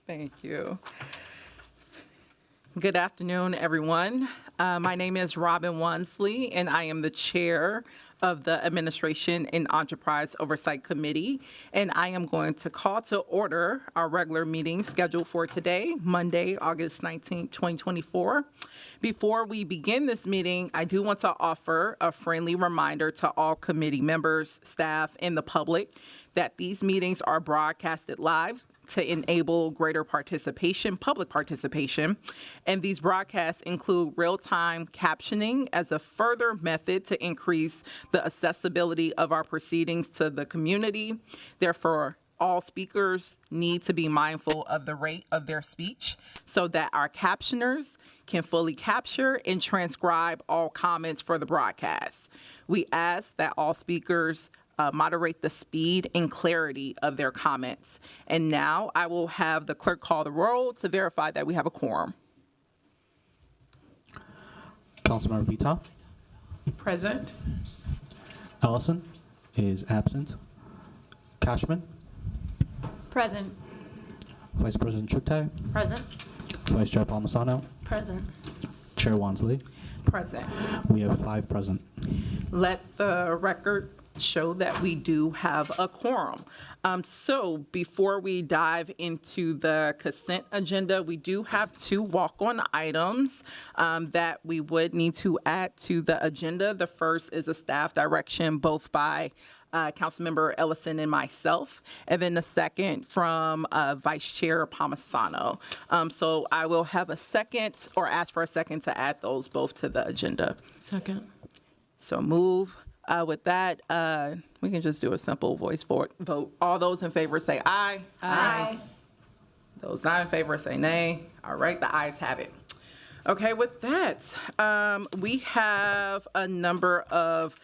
Thank you. Good afternoon, everyone. My name is Robin Wansley, and I am the chair of the Administration and Enterprise Oversight Committee. And I am going to call to order our regular meeting scheduled for today, Monday, August 19, 2024. Before we begin this meeting, I do want to offer a friendly reminder to all committee members, staff, and the public that these meetings are broadcasted live to enable greater participation, public participation. And these broadcasts include real-time captioning as a further method to increase the accessibility of our proceedings to the community. Therefore, all speakers need to be mindful of the rate of their speech so that our captioners can fully capture and transcribe all comments for the broadcast. We ask that all speakers moderate the speed and clarity of their comments. And now I will have the clerk call the roll to verify that we have a quorum. Councilmember Vita. Present. Ellison is absent. Cashman. Present. Vice President Chuktai. Present. Vice Chair Palmisano. Present. Chair Wansley. Present. We have 5 present. Let the record show that we do have a quorum. So before we dive into the consent agenda, we do have 2 walk-on items that we would need to add to the agenda. The first is a staff direction, both by Councilmember Ellison and myself, and then the second from Vice Chair Palmisano. So I will have a second, or ask for a second, to add those both to the agenda. Second. So move. With that, we can just do a simple voice vote. All those in favor say aye. Aye. Those not in favor say nay. All right, the ayes have it. Okay, with that, we have a number of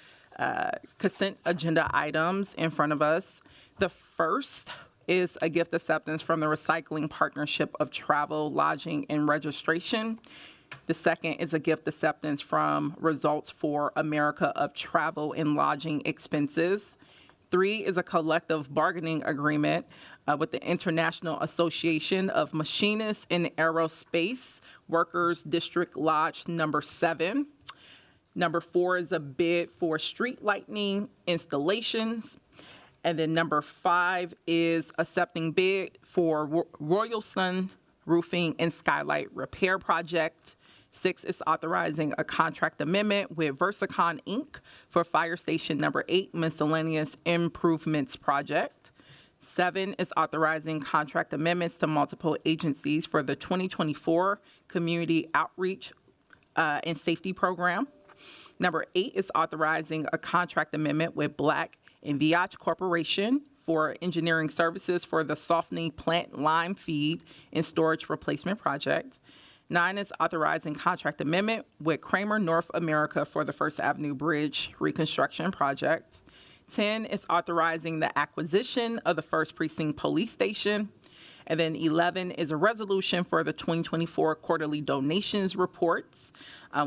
consent agenda items in front of us. The first is a gift acceptance from the Recycling Partnership of Travel, Lodging, and Registration. The second is a gift acceptance from Results for America of Travel and Lodging Expenses. 3 is a collective bargaining agreement with the International Association of Machinists in Aerospace Workers District Lodge number 7. Number 4 is a bid for street lighting installations. And then number 5 is accepting bid for Royal Sun Roofing and Skylight Repair Project. 6 is authorizing a contract amendment with Versacon, Inc. for Fire Station number 8 Miscellaneous Improvements Project. 7 is authorizing contract amendments to multiple agencies for the 2024 Community Outreach and Safety Program. Number 8 is authorizing a contract amendment with Black and Viage Corporation for engineering services for the softening plant lime feed and storage replacement project. 9 is authorizing contract amendment with Kramer North America for the First Avenue Bridge reconstruction project. 10 is authorizing the acquisition of the First Precinct Police Station. And then 11 is a resolution for the 2024 quarterly donations reports.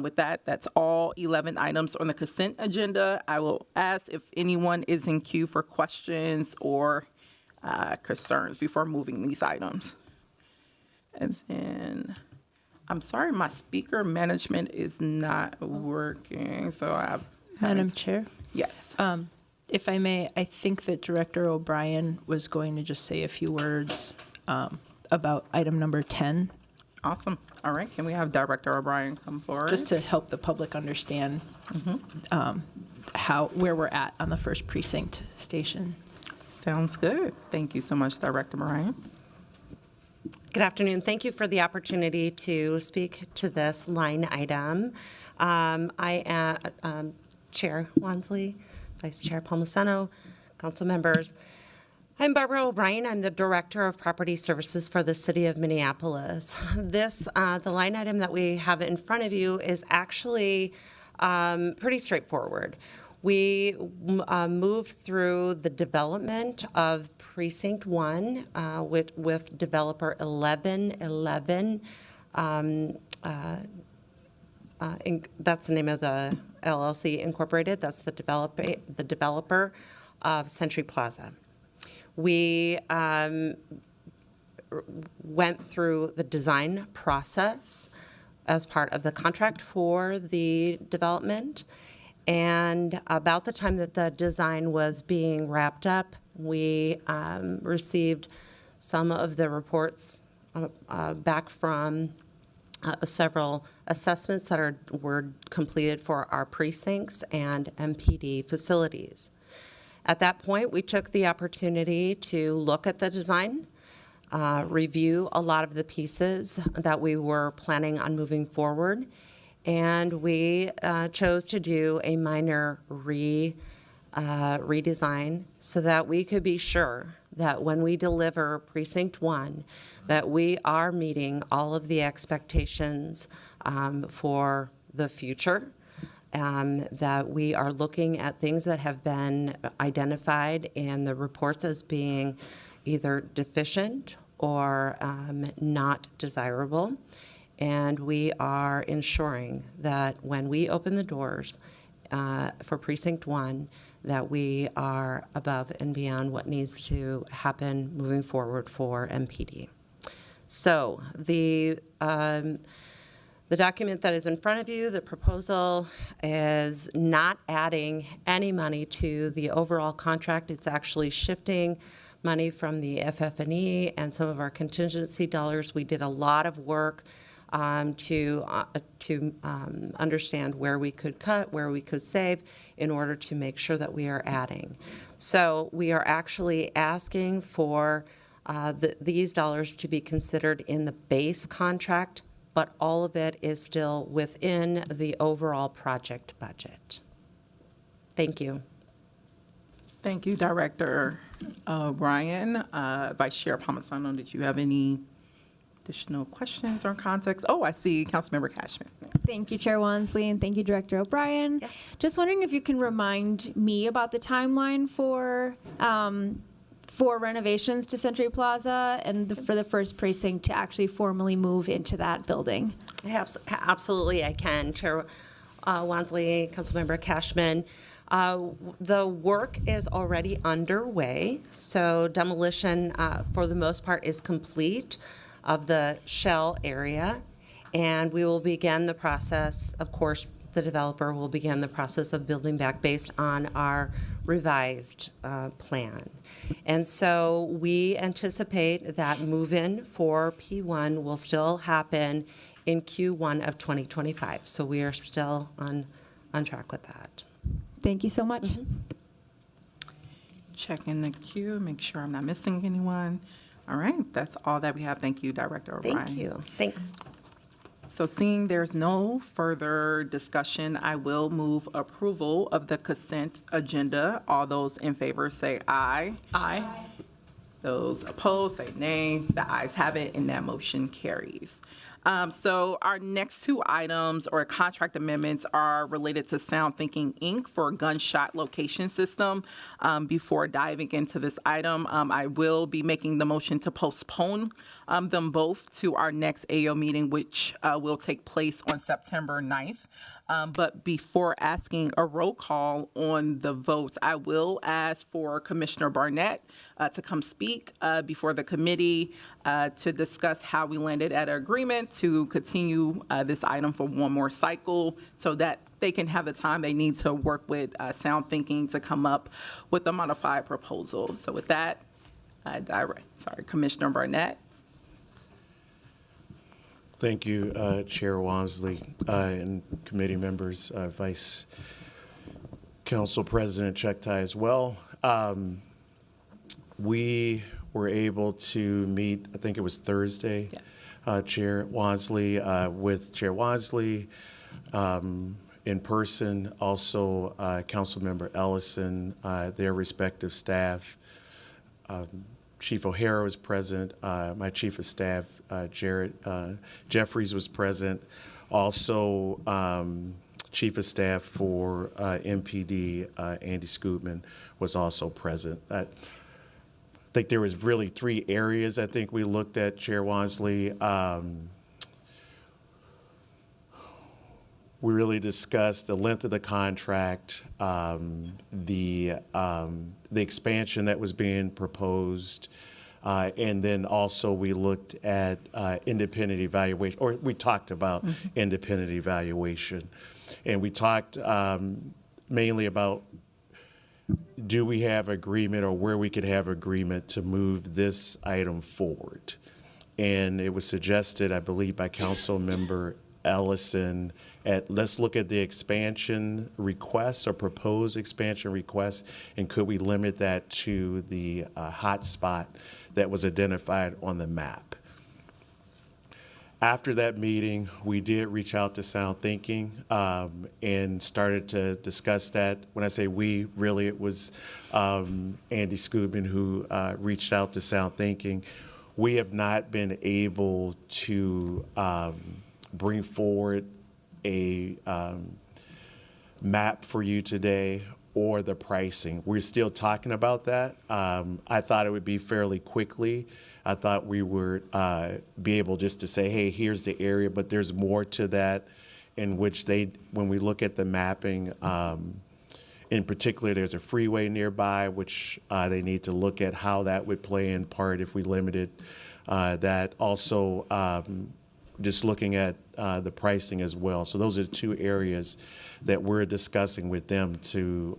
With that, that's all 11 items on the consent agenda. I will ask if anyone is in queue for questions or concerns before moving these items. And then, I'm sorry, my speaker management is not working, so I have... Madam Chair? Yes. If I may, I think that Director O'Brien was going to just say a few words about item number 10. Awesome. All right. Can we have Director O'Brien come forward? Just to help the public understand where we're at on the First Precinct Station. Sounds good. Thank you so much, Director O'Brien. Good afternoon. Thank you for the opportunity to speak to this line item. I am Chair Wansley, Vice Chair Palmisano, council members. I'm Barbara O'Brien. I'm the Director of Property Services for the City of Minneapolis. The line item that we have in front of you is actually pretty straightforward. We moved through the development of Precinct 1 with developer 1111. That's the name of the LLC Incorporated. That's the developer of Century Plaza. We went through the design process as part of the contract for the development. And about the time that the design was being wrapped up, we received some of the reports back from several assessments that were completed for our precincts and MPD facilities. At that point, we took the opportunity to look at the design, review a lot of the pieces that we were planning on moving forward, and we chose to do a minor redesign so that we could be sure that when we deliver Precinct 1, that we are meeting all of the expectations for the future, that we are looking at things that have been identified in the reports as being either deficient or not desirable. And we are ensuring that when we open the doors for Precinct 1, that we are above and beyond what needs to happen moving forward for MPD. So the document that is in front of you, the proposal, is not adding any money to the overall contract. It's actually shifting money from the FF&E and some of our contingency dollars. We did a lot of work to understand where we could cut, where we could save, in order to make sure that we are adding. So we are actually asking for these dollars to be considered in the base contract, but all of it is still within the overall project budget. Thank you. Thank you, Director O'Brien. Vice Chair Palmisano, did you have any additional questions or context? Oh, I see Councilmember Cashman. Thank you, Chair Wansley, and thank you, Director O'Brien. Yes. Just wondering if you can remind me about the timeline for renovations to Century Plaza and for the first precinct to actually formally move into that building. Absolutely, I can. Chair Wansley, Councilmember Cashman. The work is already underway, so demolition, for the most part, is complete of the shell area, and we will begin the process. Of course, the developer will begin the process of building back based on our revised plan. And so we anticipate that move-in for P1 will still happen in Q1 of 2025. So we are still on track with that. Thank you so much. Check in the queue, make sure I'm not missing anyone. All right, that's all that we have. Thank you, Director O'Brien. Thank you. Thanks. So seeing there's no further discussion, I will move approval of the consent agenda. All those in favor say aye. Aye. Those opposed say nay. The ayes have it, and that motion carries. So our next two items or contract amendments are related to Sound Thinking Inc. for gunshot location system. Before diving into this item, I will be making the motion to postpone them both to our next AO meeting, which will take place on September 9th. But before asking a roll call on the vote, I will ask for Commissioner Barnett to come speak before the committee to discuss how we landed at an agreement to continue this item for one more cycle so that they can have the time they need to work with Sound Thinking to come up with a modified proposal. So with that, Commissioner Barnett. Thank you, Chair Wamsley and committee members, Vice Council President Chektai as well. We were able to meet, I think it was Thursday, Yes. Chair Wamsley, with Chair Wamsley in person, also Councilmember Ellison, their respective staff. Chief O'Hara was present. My Chief of Staff, Jared Jeffries, was present. Also, Chief of Staff for MPD, Andy Scootman, was also present. I think there was really three areas I think we looked at, Chair Wansley. We really discussed the length of the contract, the expansion that was being proposed, And then also we looked at independent evaluation, or we talked about independent evaluation. And we talked mainly about, do we have agreement, or where we could have agreement to move this item forward? And it was suggested, I believe, by Councilmember Ellison, let's look at the expansion requests or proposed expansion requests, and could we limit that to the hot spot that was identified on the map? After that meeting, we did reach out to Sound Thinking and started to discuss that. When I say we, really it was Andy Scoobin who reached out to Sound Thinking. We have not been able to bring forward a map for you today or the pricing. We're still talking about that. I thought it would be fairly quickly. I thought we would be able just to say, hey, here's the area, but there's more to that, in which when we look at the mapping, in particular, there's a freeway nearby, which they need to look at how that would play in part if we limited that. Also, just looking at the pricing as well. So those are the two areas that we're discussing with them to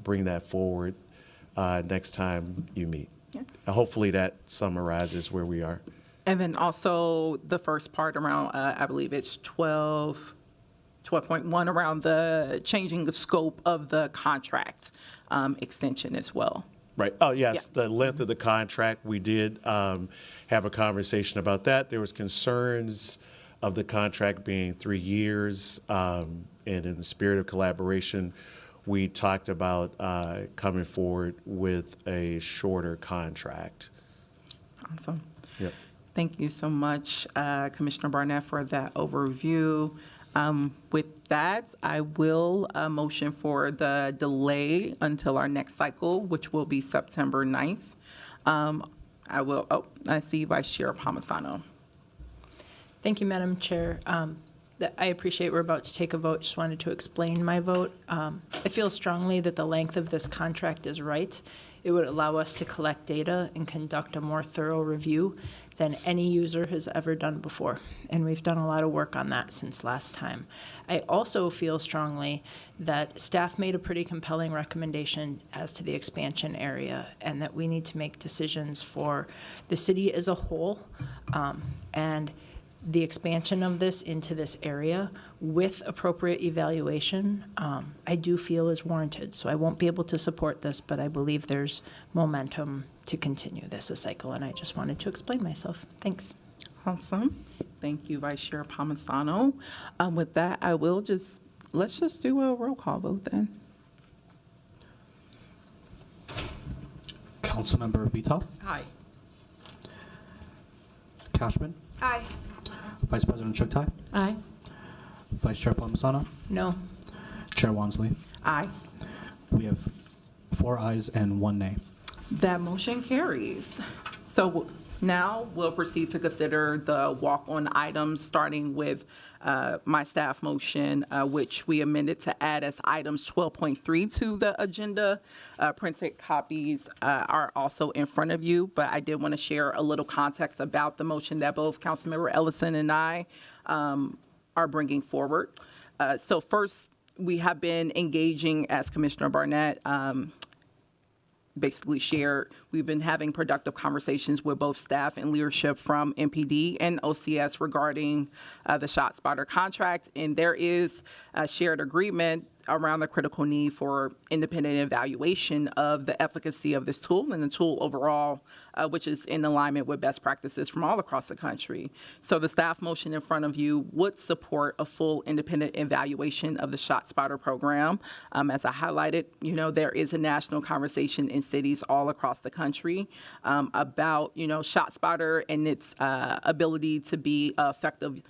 bring that forward next time you meet. Yeah. Hopefully that summarizes where we are. And then also the first part around, I believe it's 12.1 around the changing the scope of the contract extension as well. Right. Oh, yes, Yeah. the length of the contract, we did have a conversation about that. There was concerns of the contract being 3 years, and in the spirit of collaboration, we talked about coming forward with a shorter contract. Awesome. Yep. Thank you so much, Commissioner Barnett, for that overview. With that, I will motion for the delay until our next cycle, which will be September 9th. I see Vice Chair Palmisano. Thank you, Madam Chair. I appreciate we're about to take a vote. Just wanted to explain my vote. I feel strongly that the length of this contract is right. It would allow us to collect data and conduct a more thorough review than any user has ever done before. And we've done a lot of work on that since last time. I also feel strongly that staff made a pretty compelling recommendation as to the expansion area, and that we need to make decisions for the city as a whole. And the expansion of this into this area with appropriate evaluation, I do feel is warranted. So I won't be able to support this, but I believe there's momentum to continue this a cycle, and I just wanted to explain myself. Thanks. Awesome. Thank you, Vice Chair Palmisano. With that, let's just do a roll call vote then. Councilmember Vito, Aye. Cashman, Aye. Vice President Chuktai, Aye. Vice Chair Palmisano, No. Chair Wansley. Aye. We have 4 ayes and 1 nay. That motion carries. So now we'll proceed to consider the walk-on items, starting with my staff motion, which we amended to add as items 12.3 to the agenda. Printed copies are also in front of you, but I did want to share a little context about the motion that both Councilmember Ellison and I are bringing forward. So first, we have been engaging, as Commissioner Barnett basically shared, we've been having productive conversations with both staff and leadership from MPD and OCS regarding the ShotSpotter contract, and there is a shared agreement around the critical need for independent evaluation of the efficacy of this tool and the tool overall, which is in alignment with best practices from all across the country. So the staff motion in front of you would support a full independent evaluation of the ShotSpotter program. As I highlighted, there is a national conversation in cities all across the country about, ShotSpotter and its ability to be effective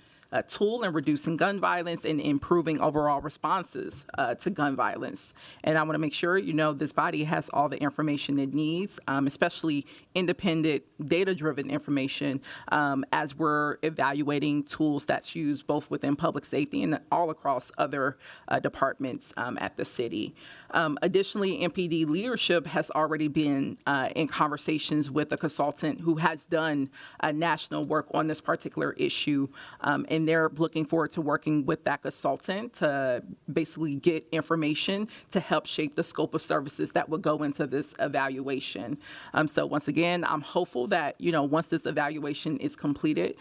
tool in reducing gun violence and improving overall responses to gun violence. And I want to make sure, this body has all the information it needs, especially independent, data-driven information as we're evaluating tools that's used both within public safety and all across other departments at the city. Additionally, MPD leadership has already been in conversations with a consultant who has done national work on this particular issue, and they're looking forward to working with that consultant to basically get information to help shape the scope of services that will go into this evaluation. So once again, I'm hopeful that, once this evaluation is completed,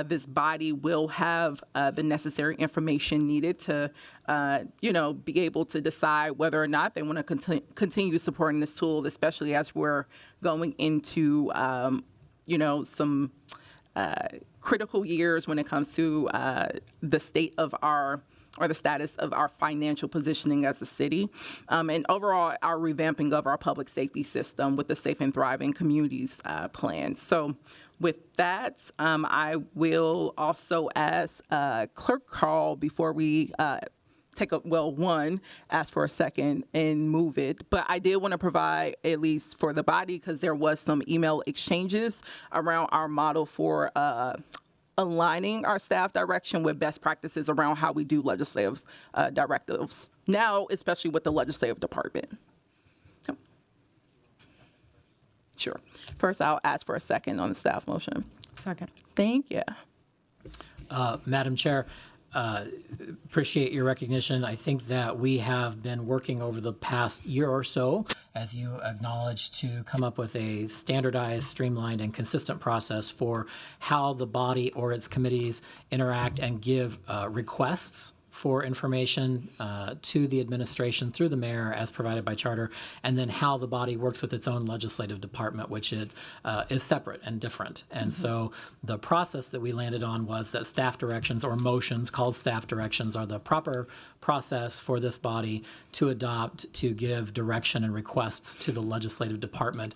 this body will have the necessary information needed to, be able to decide whether or not they want to continue supporting this tool, especially as we're going into, some critical years when it comes to the state of the status of our financial positioning as a city, and overall our revamping of our public safety system with the Safe and Thriving Communities plan. So with that, I will also ask Clerk Carl before we ask for a second and move it. But I did want to provide, at least for the body, because there was some email exchanges around our model for aligning our staff direction with best practices around how we do legislative directives now, especially with the legislative department. Yep. Sure. First, I'll ask for a second on the staff motion. Second. Thank you. Madam Chair, appreciate your recognition. I think that we have been working over the past year or so, as you acknowledged, to come up with a standardized, streamlined, and consistent process for how the body or its committees interact and give requests for information to the administration through the mayor as provided by charter, and then how the body works with its own legislative department, which is separate and different. And so the process that we landed on was that staff directions or motions called staff directions are the proper process for this body to adopt to give direction and requests to the legislative department,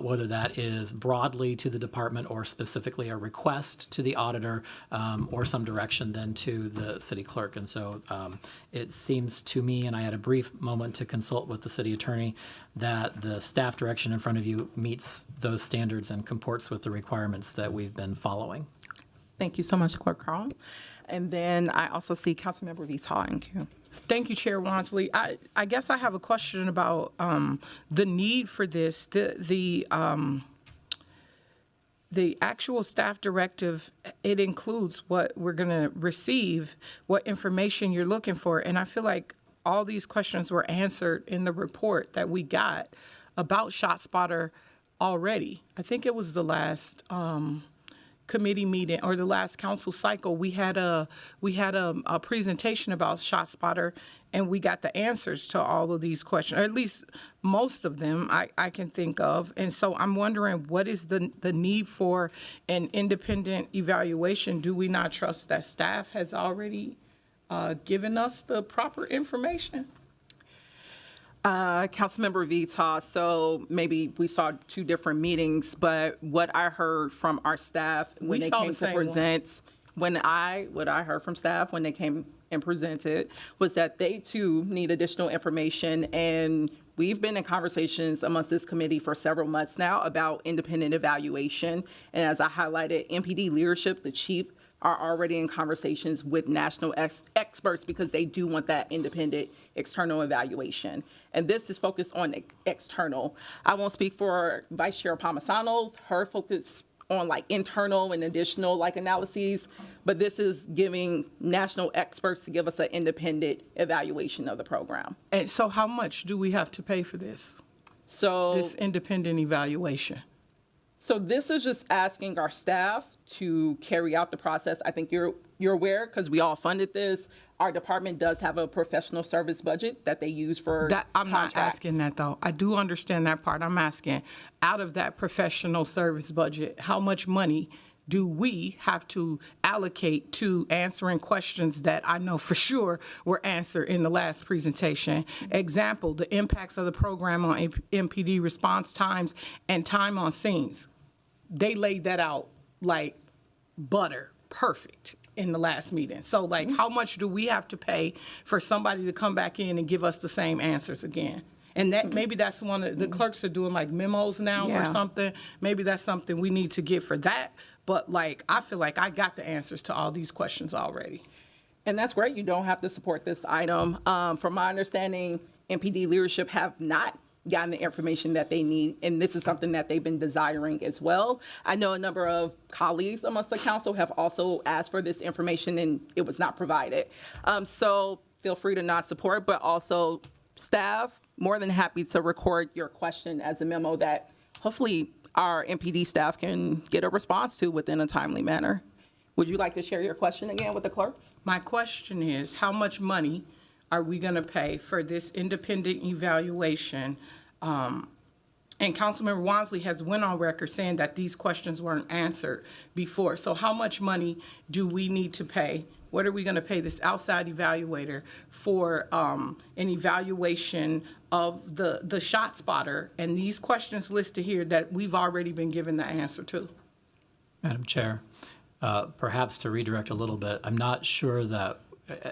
whether that is broadly to the department or specifically a request to the auditor or some direction then to the city clerk. And so it seems to me, and I had a brief moment to consult with the city attorney, that the staff direction in front of you meets those standards and comports with the requirements that we've been following. Thank you so much, Clerk Carl. And then I also see Councilmember Vital in queue. Thank you, Chair Wansley. I guess I have a question about the need for this. The actual staff directive, it includes what we're going to receive, what information you're looking for. And I feel like all these questions were answered in the report that we got about ShotSpotter already. I think it was the last committee meeting or the last council cycle. We had a presentation about ShotSpotter, and we got the answers to all of these questions, or at least most of them I can think of. And so I'm wondering, what is the need for an independent evaluation? Do we not trust that staff has already given us the proper information? Councilmember Vital, so maybe we saw two different meetings, but what I heard from our staff when they came to present, what I heard from staff when they came and presented was that they too need additional information, and we've been in conversations amongst this committee for several months now about independent evaluation. And as I highlighted, MPD leadership, the chief, are already in conversations with national experts because they do want that independent external evaluation. And this is focused on external. I won't speak for Vice Chair Palmisano's, her focus on internal and additional analyses, but this is giving national experts to give us an independent evaluation of the program. And so how much do we have to pay for this independent evaluation? So this is just asking our staff to carry out the process. I think you're aware, because we all funded this. Our department does have a professional service budget that they use for I'm not contracts. asking that, though. I do understand that part. I'm asking, out of that professional service budget, how much money do we have to allocate to answering questions that I know for sure were answered in the last presentation? Example, the impacts of the program on MPD response times and time on scenes. They laid that out like butter, perfect. in the last meeting. So like, how much do we have to pay for somebody to come back in and give us the same answers again? And that, maybe that's one of the clerks are doing like memos now or Yeah. something. Maybe that's something we need to get for that. But like, I feel like I got the answers to all these questions already. And that's great. You don't have to support this item. From my understanding, MPD leadership have not gotten the information that they need, and this is something that they've been desiring as well. I know a number of colleagues amongst the council have also asked for this information, and it was not provided. So feel free to not support, but also staff, more than happy to record your question as a memo that hopefully our MPD staff can get a response to within a timely manner. Would you like to share your question again with the clerks? My question is, how much money are we going to pay for this independent evaluation? And Councilmember Wansley has went on record saying that these questions weren't answered before. So how much money do we need to pay? What are we going to pay this outside evaluator for an evaluation of the shot spotter and these questions listed here that we've already been given the answer to? Madam Chair, perhaps to redirect a little bit, I'm not sure that,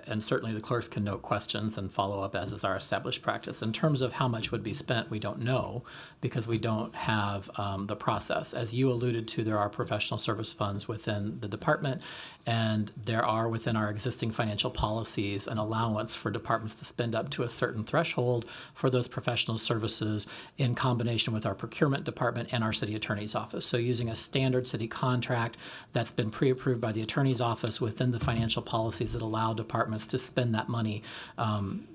and certainly the clerks can note questions and follow up as is our established practice. In terms of how much would be spent, we don't know because we don't have the process. As you alluded to, there are professional service funds within the department, and there are within our existing financial policies an allowance for departments to spend up to a certain threshold for those professional services in combination with our procurement department and our city attorney's office. So using a standard city contract that's been pre-approved by the attorney's office within the financial policies that allow departments to spend that money,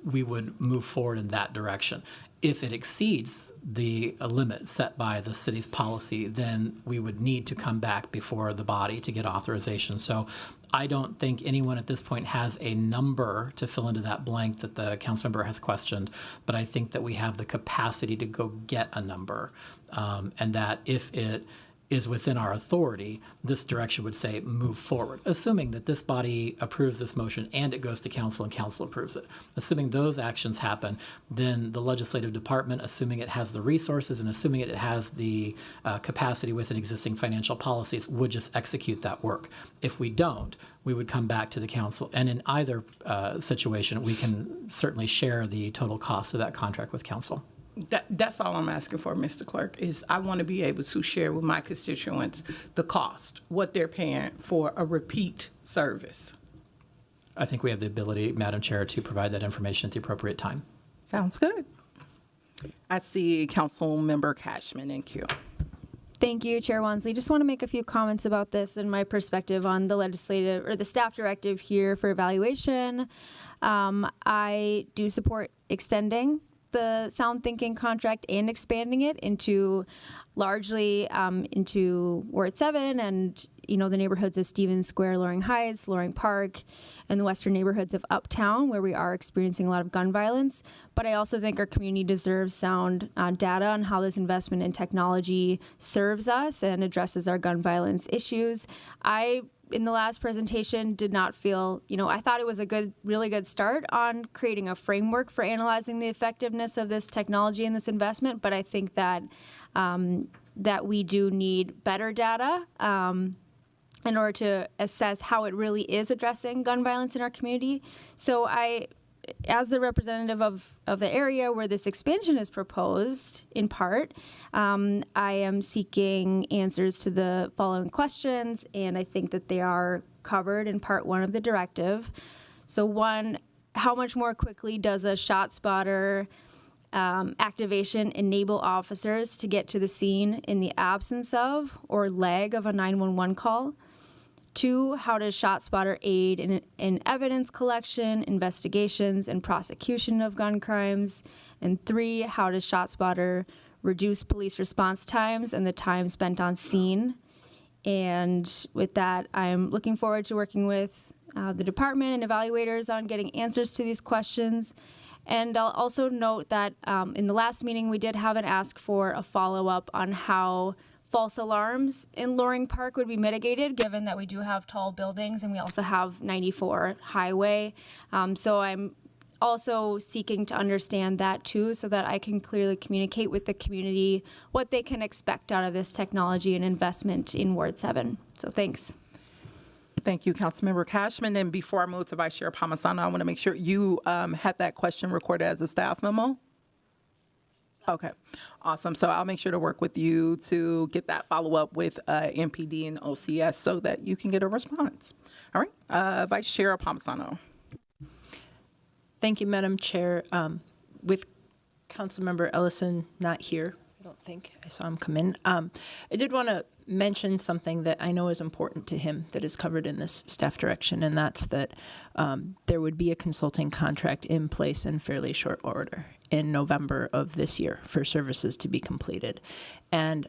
we would move forward in that direction. If it exceeds the limit set by the city's policy, then we would need to come back before the body to get authorization. So I don't think anyone at this point has a number to fill into that blank that the council member has questioned, but I think that we have the capacity to go get a number, and that if it is within our authority, this direction would say move forward, assuming that this body approves this motion and it goes to council and council approves it. Assuming those actions happen, then the legislative department, assuming it has the resources and assuming it has the capacity within existing financial policies, would just execute that work. If we don't, we would come back to the council. And in either situation, we can certainly share the total cost of that contract with council. That's all I'm asking for, Mr. Clerk, is I want to be able to share with my constituents the cost, what they're paying for a repeat service. I think we have the ability, Madam Chair, to provide that information at the appropriate time. Sounds good. I see Council Member Cashman in queue. Thank you, Chair Wansley. Just want to make a few comments about this and my perspective on the legislative or the staff directive here for evaluation. I do support extending the sound thinking contract and expanding it into largely into Ward 7 and, you know, the neighborhoods of Stevens Square, Loring Heights, Loring Park, and the western neighborhoods of Uptown, where we are experiencing a lot of gun violence. But I also think our community deserves sound data on how this investment in technology serves us and addresses our gun violence issues. In the last presentation, did not feel, I thought it was a really good start on creating a framework for analyzing the effectiveness of this technology and this investment. But I think that that we do need better data in order to assess how it really is addressing gun violence in our community. So as the representative of the area where this expansion is proposed, in part, I am seeking answers to the following questions, and I think that they are covered in Part 1 of the directive. So 1, how much more quickly does a shot spotter activation enable officers to get to the scene in the absence of or lag of a 911 call? 2, how does ShotSpotter aid in evidence collection, investigations, and prosecution of gun crimes? And 3, how does ShotSpotter reduce police response times and the time spent on scene? And with that, I'm looking forward to working with the department and evaluators on getting answers to these questions. And I'll also note that in the last meeting, we did have an ask for a follow-up on how false alarms in Loring Park would be mitigated, given that we do have tall buildings and we also have 94 highway. So I'm also seeking to understand that too, so that I can clearly communicate with the community what they can expect out of this technology and investment in Ward 7. So thanks. Thank you, Councilmember Cashman. And before I move to Vice Chair Palmisano, I want to make sure you had that question recorded as a staff memo. Okay, awesome. So I'll make sure to work with you to get that follow-up with MPD and OCS so that you can get a response. All right, Vice Chair Palmisano. Thank you, Madam Chair. With Councilmember Ellison not here, I don't think I saw him come in. I did want to mention something that I know is important to him that is covered in this staff direction, and that's that there would be a consulting contract in place in fairly short order in November of this year for services to be completed. And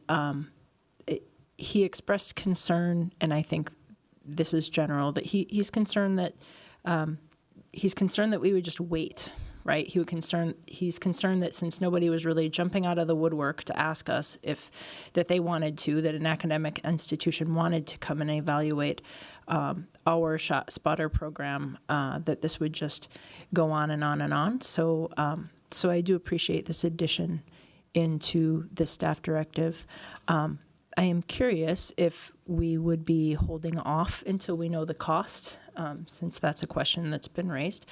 he expressed concern, and I think this is general, that he's concerned that we would just wait. Right? He's concerned that since nobody was really jumping out of the woodwork to ask us that they wanted to, that an academic institution wanted to come and evaluate our spotter program, that this would just go on and on and on. So I do appreciate this addition into the staff directive. I am curious if we would be holding off until we know the cost, since that's a question that's been raised.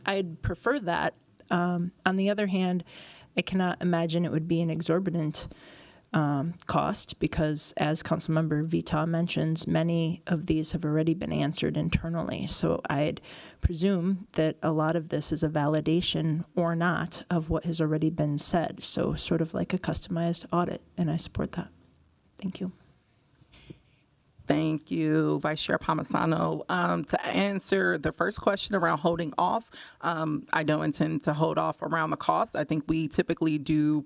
I'd prefer that. On the other hand, I cannot imagine it would be an exorbitant cost because, as Councilmember Vita mentions, many of these have already been answered internally. So I'd presume that a lot of this is a validation or not of what has already been said. So sort of like a customized audit, and I support that. Thank you. Thank you, Vice Chair Palmisano. To answer the first question around holding off, I don't intend to hold off around the cost. I think we typically do,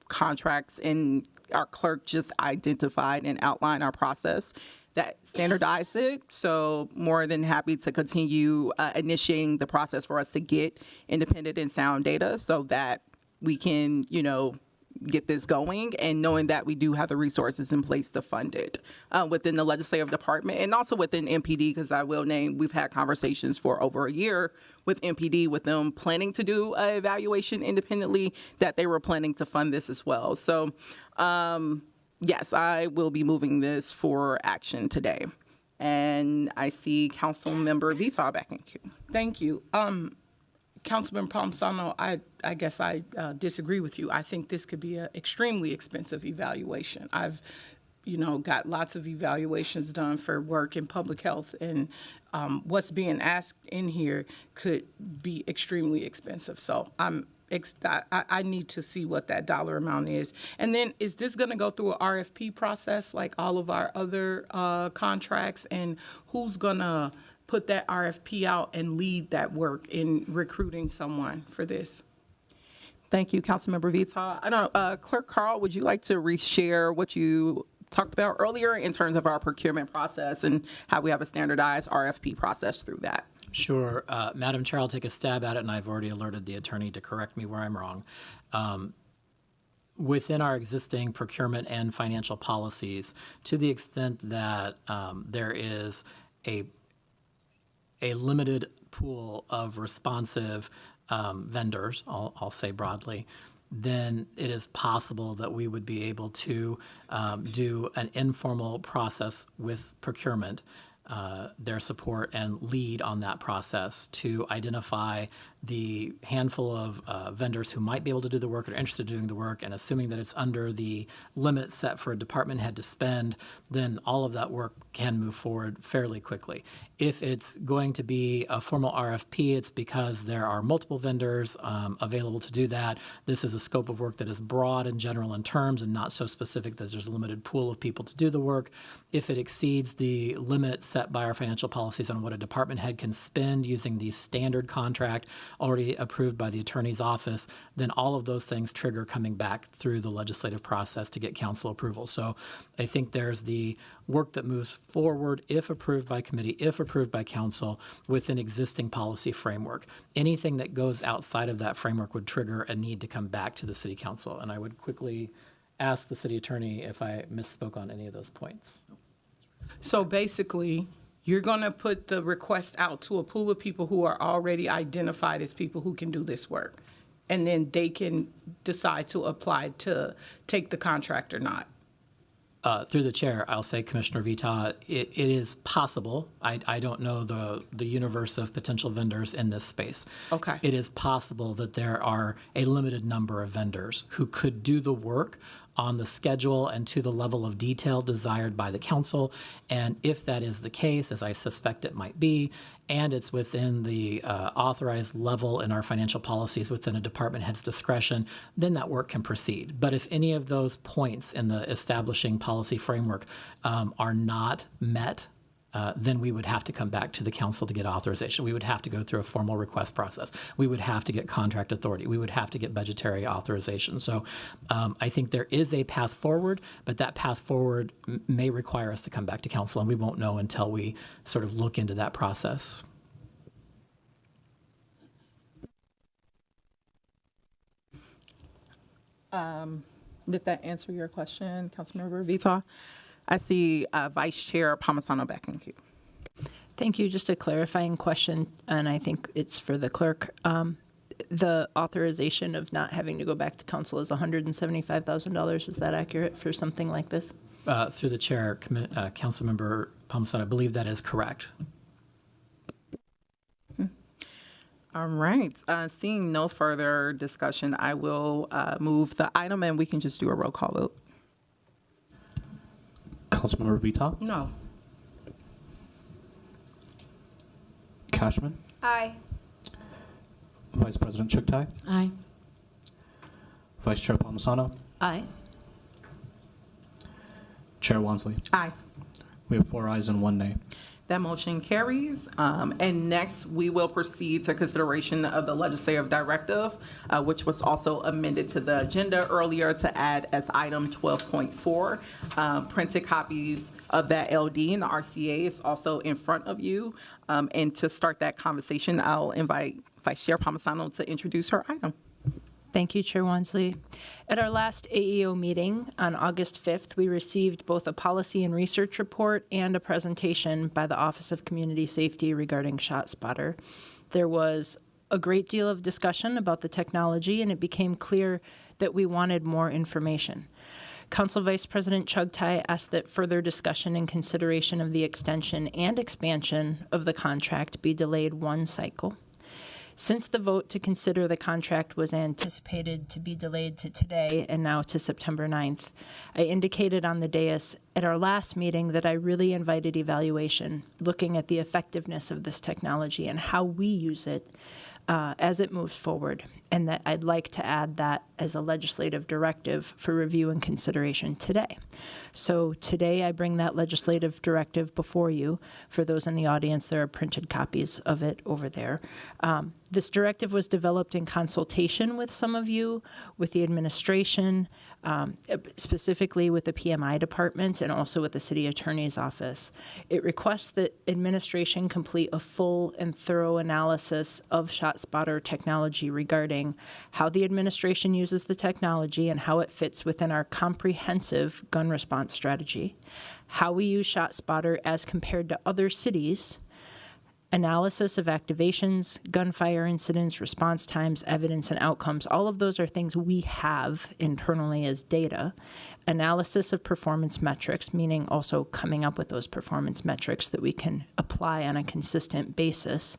contracts, and our clerk just identified and outlined our process that standardized it. So more than happy to continue initiating the process for us to get independent and sound data so that we can, get this going, and knowing that we do have the resources in place to fund it within the legislative department and also within MPD, because I will name, we've had conversations for over a year with MPD, with them planning to do an evaluation independently, that they were planning to fund this as well. So yes, I will be moving this for action today. And I see Councilmember Vita back in queue. Thank you. Councilman Palmisano, I guess I disagree with you. I think this could be an extremely expensive evaluation. I've, got lots of evaluations done for work in public health, and what's being asked in here could be extremely expensive. So I need to see what that dollar amount is. And then is this going to go through an RFP process like all of our other contracts? And who's going to put that RFP out and lead that work in recruiting someone for this? Thank you, Councilmember Vita. I don't know, Clerk Carl, would you like to reshare what you talked about earlier in terms of our procurement process and how we have a standardized RFP process through that? Sure. Madam Chair, I'll take a stab at it, and I've already alerted the attorney to correct me where I'm wrong. Within our existing procurement and financial policies, to the extent that there is a limited pool of responsive vendors, I'll say broadly, then it is possible that we would be able to do an informal process with procurement, their support and lead on that process to identify the handful of vendors who might be able to do the work or are interested in doing the work, and assuming that it's under the limit set for a department head to spend, then all of that work can move forward fairly quickly. If it's going to be a formal RFP, it's because there are multiple vendors available to do that. This is a scope of work that is broad and general in terms and not so specific that there's a limited pool of people to do the work. If it exceeds the limit set by our financial policies on what a department head can spend using the standard contract already approved by the attorney's office, then all of those things trigger coming back through the legislative process to get council approval. So I think there's the work that moves forward, if approved by committee, if approved by council, with an existing policy framework. Anything that goes outside of that framework would trigger a need to come back to the city council. And I would quickly ask the city attorney if I misspoke on any of those points. So basically, you're going to put the request out to a pool of people who are already identified as people who can do this work, and then they can decide to apply to take the contract or not. Through the chair, I'll say, Commissioner Vita, it is possible. I don't know the universe of potential vendors in this space. Okay. It is possible that there are a limited number of vendors who could do the work on the schedule and to the level of detail desired by the council. And if that is the case, as I suspect it might be, and it's within the authorized level in our financial policies within a department head's discretion, then that work can proceed. But if any of those points in the establishing policy framework are not met, then we would have to come back to the council to get authorization. We would have to go through a formal request process. We would have to get contract authority. We would have to get budgetary authorization. So I think there is a path forward, but that path forward may require us to come back to council, and we won't know until we sort of look into that process. Did that answer your question, Councilmember Vita? I see Vice Chair Palmisano back in queue. Thank you. Just a clarifying question, and I think it's for the clerk. The authorization of not having to go back to council is $175,000. Is that accurate for something like this? Through the chair, Councilmember Palmisano, I believe that is correct. All right. Seeing no further discussion, I will move the item, and we can just do a roll call vote. Councilmember Vita, No. Cashman, Aye. Vice President Chuktai, Aye. Vice Chair Palmisano, Aye. Chair Wansley. Aye. We have 4 ayes and 1 nay. That motion carries. And next, we will proceed to consideration of the legislative directive, which was also amended to the agenda earlier to add as item 12.4. Printed copies of that LD and the RCA is also in front of you. And to start that conversation, I'll invite Vice Chair Palmisano to introduce her item. Thank you, Chair Wansley. At our last AEO meeting on August 5th, we received both a policy and research report and a presentation by the Office of Community Safety regarding ShotSpotter. There was a great deal of discussion about the technology, and it became clear that we wanted more information. Council Vice President Chugtai asked that further discussion and consideration of the extension and expansion of the contract be delayed 1 cycle. Since the vote to consider the contract was anticipated to be delayed to today and now to September 9th, I indicated on the dais at our last meeting that I really invited evaluation, looking at the effectiveness of this technology and how we use it as it moves forward, and that I'd like to add that as a legislative directive for review and consideration today. So today I bring that legislative directive before you. For those in the audience, there are printed copies of it over there. This directive was developed in consultation with some of you, with the administration, specifically with the PMI department and also with the city attorney's office. It requests that administration complete a full and thorough analysis of ShotSpotter technology regarding how the administration uses the technology and how it fits within our comprehensive gun response strategy, how we use ShotSpotter as compared to other cities, analysis of activations, gunfire incidents, response times, evidence, and outcomes. All of those are things we have internally as data. Analysis of performance metrics, meaning also coming up with those performance metrics that we can apply on a consistent basis.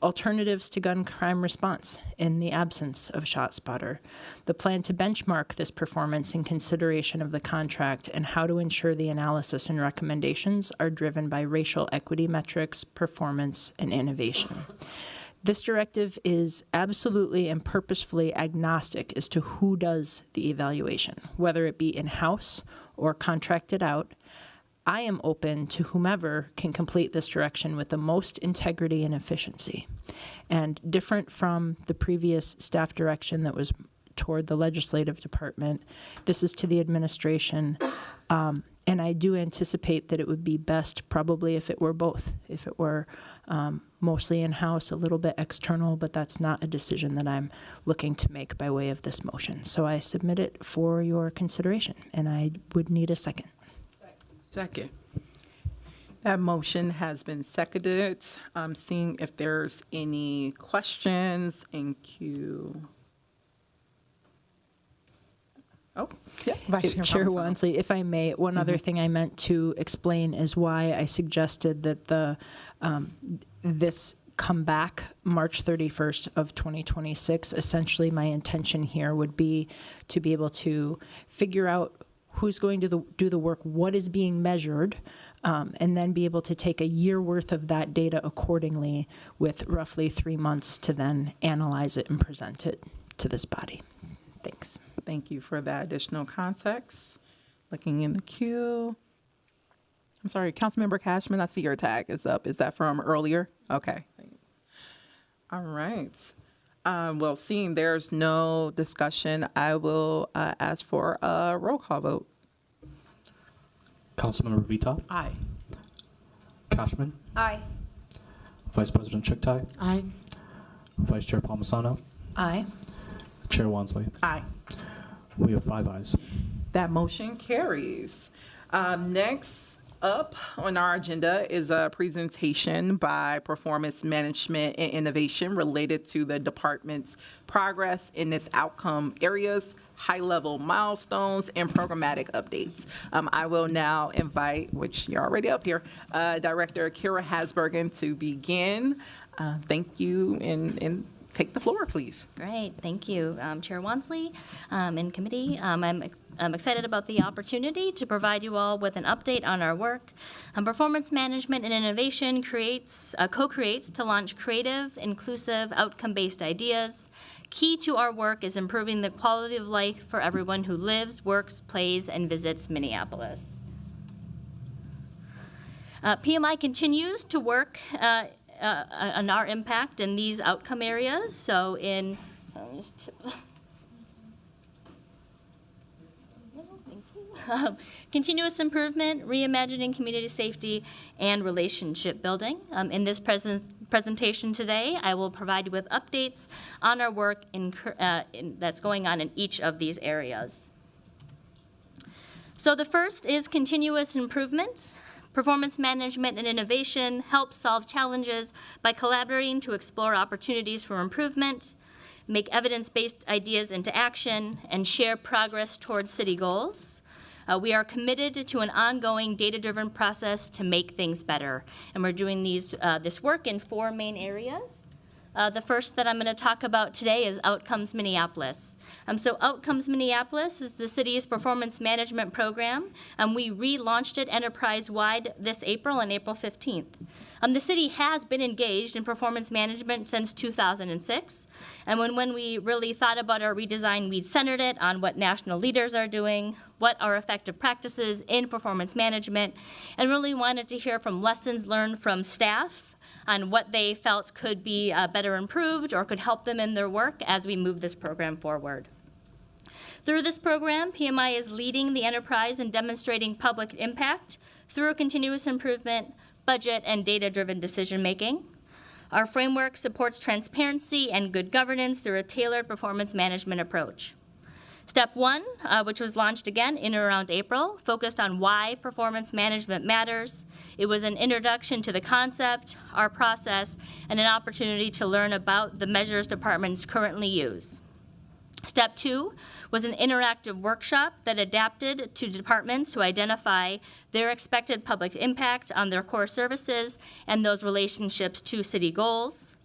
Alternatives to gun crime response in the absence of ShotSpotter. The plan to benchmark this performance in consideration of the contract, and how to ensure the analysis and recommendations are driven by racial equity metrics, performance, and innovation. This directive is absolutely and purposefully agnostic as to who does the evaluation, whether it be in-house or contracted out. I am open to whomever can complete this direction with the most integrity and efficiency. And different from the previous staff direction that was toward the legislative department, this is to the administration. And I do anticipate that it would be best probably if it were both, if it were mostly in-house, a little bit external, but that's not a decision that I'm looking to make by way of this motion. So I submit it for your consideration, and I would need a second. Second. That motion has been seconded. Seeing if there's any questions in queue. Oh, yeah, Vice Chair Palmisano. Wansley, if I may, one other thing I meant to explain is why I suggested that this come back March 31st of 2026. Essentially, my intention here would be to be able to figure out who's going to do the work, what is being measured, and then be able to take a year worth of that data accordingly with roughly 3 months to then analyze it and present it to this body. Thanks. Thank you for that additional context. Looking in the queue. I'm sorry, Councilmember Cashman, I see your tag is up. Is that from earlier? Okay. All right. Well, seeing there's no discussion, I will ask for a roll call vote. Councilmember Vita, Aye. Cashman, Aye. Vice President Chiktai, Aye. Vice Chair Palmisano, Aye. Chair Wansley. Aye. We have 5 ayes. That motion carries. Next up on our agenda is a presentation by Performance Management and Innovation related to the department's progress in its outcome areas, high-level milestones, and programmatic updates. I will now invite, which you're already up here, Director Kira Hasbergen to begin. Thank you, and take the floor, please. Great, thank you, Chair Wansley and committee. I'm excited about the opportunity to provide you all with an update on our work. Performance Management and Innovation co-creates to launch creative, inclusive, outcome-based ideas. Key to our work is improving the quality of life for everyone who lives, works, plays, and visits Minneapolis. PMI continues to work on our impact in these outcome areas. So in, continuous improvement, reimagining community safety, and relationship building. In this presentation today, I will provide you with updates on our work that's going on in each of these areas. So the first is continuous improvement. Performance management and innovation help solve challenges by collaborating to explore opportunities for improvement, make evidence-based ideas into action, and share progress towards city goals. We are committed to an ongoing data-driven process to make things better, and we're doing this work in 4 main areas. The first that I'm going to talk about today is Outcomes Minneapolis. So Outcomes Minneapolis is the city's performance management program, and we relaunched it enterprise-wide this April, on April 15th. The city has been engaged in performance management since 2006, and when we really thought about our redesign, we centered it on what national leaders are doing, what are effective practices in performance management, and really wanted to hear from lessons learned from staff on what they felt could be better improved or could help them in their work as we move this program forward. Through this program, PMI is leading the enterprise in demonstrating public impact through continuous improvement, budget, and data-driven decision-making. Our framework supports transparency and good governance through a tailored performance management approach. Step 1, which was launched again in or around April, focused on why performance management matters. It was an introduction to the concept, our process, and an opportunity to learn about the measures departments currently use. Step 2 was an interactive workshop that adapted to departments to identify their expected public impact on their core services and those relationships to city goals.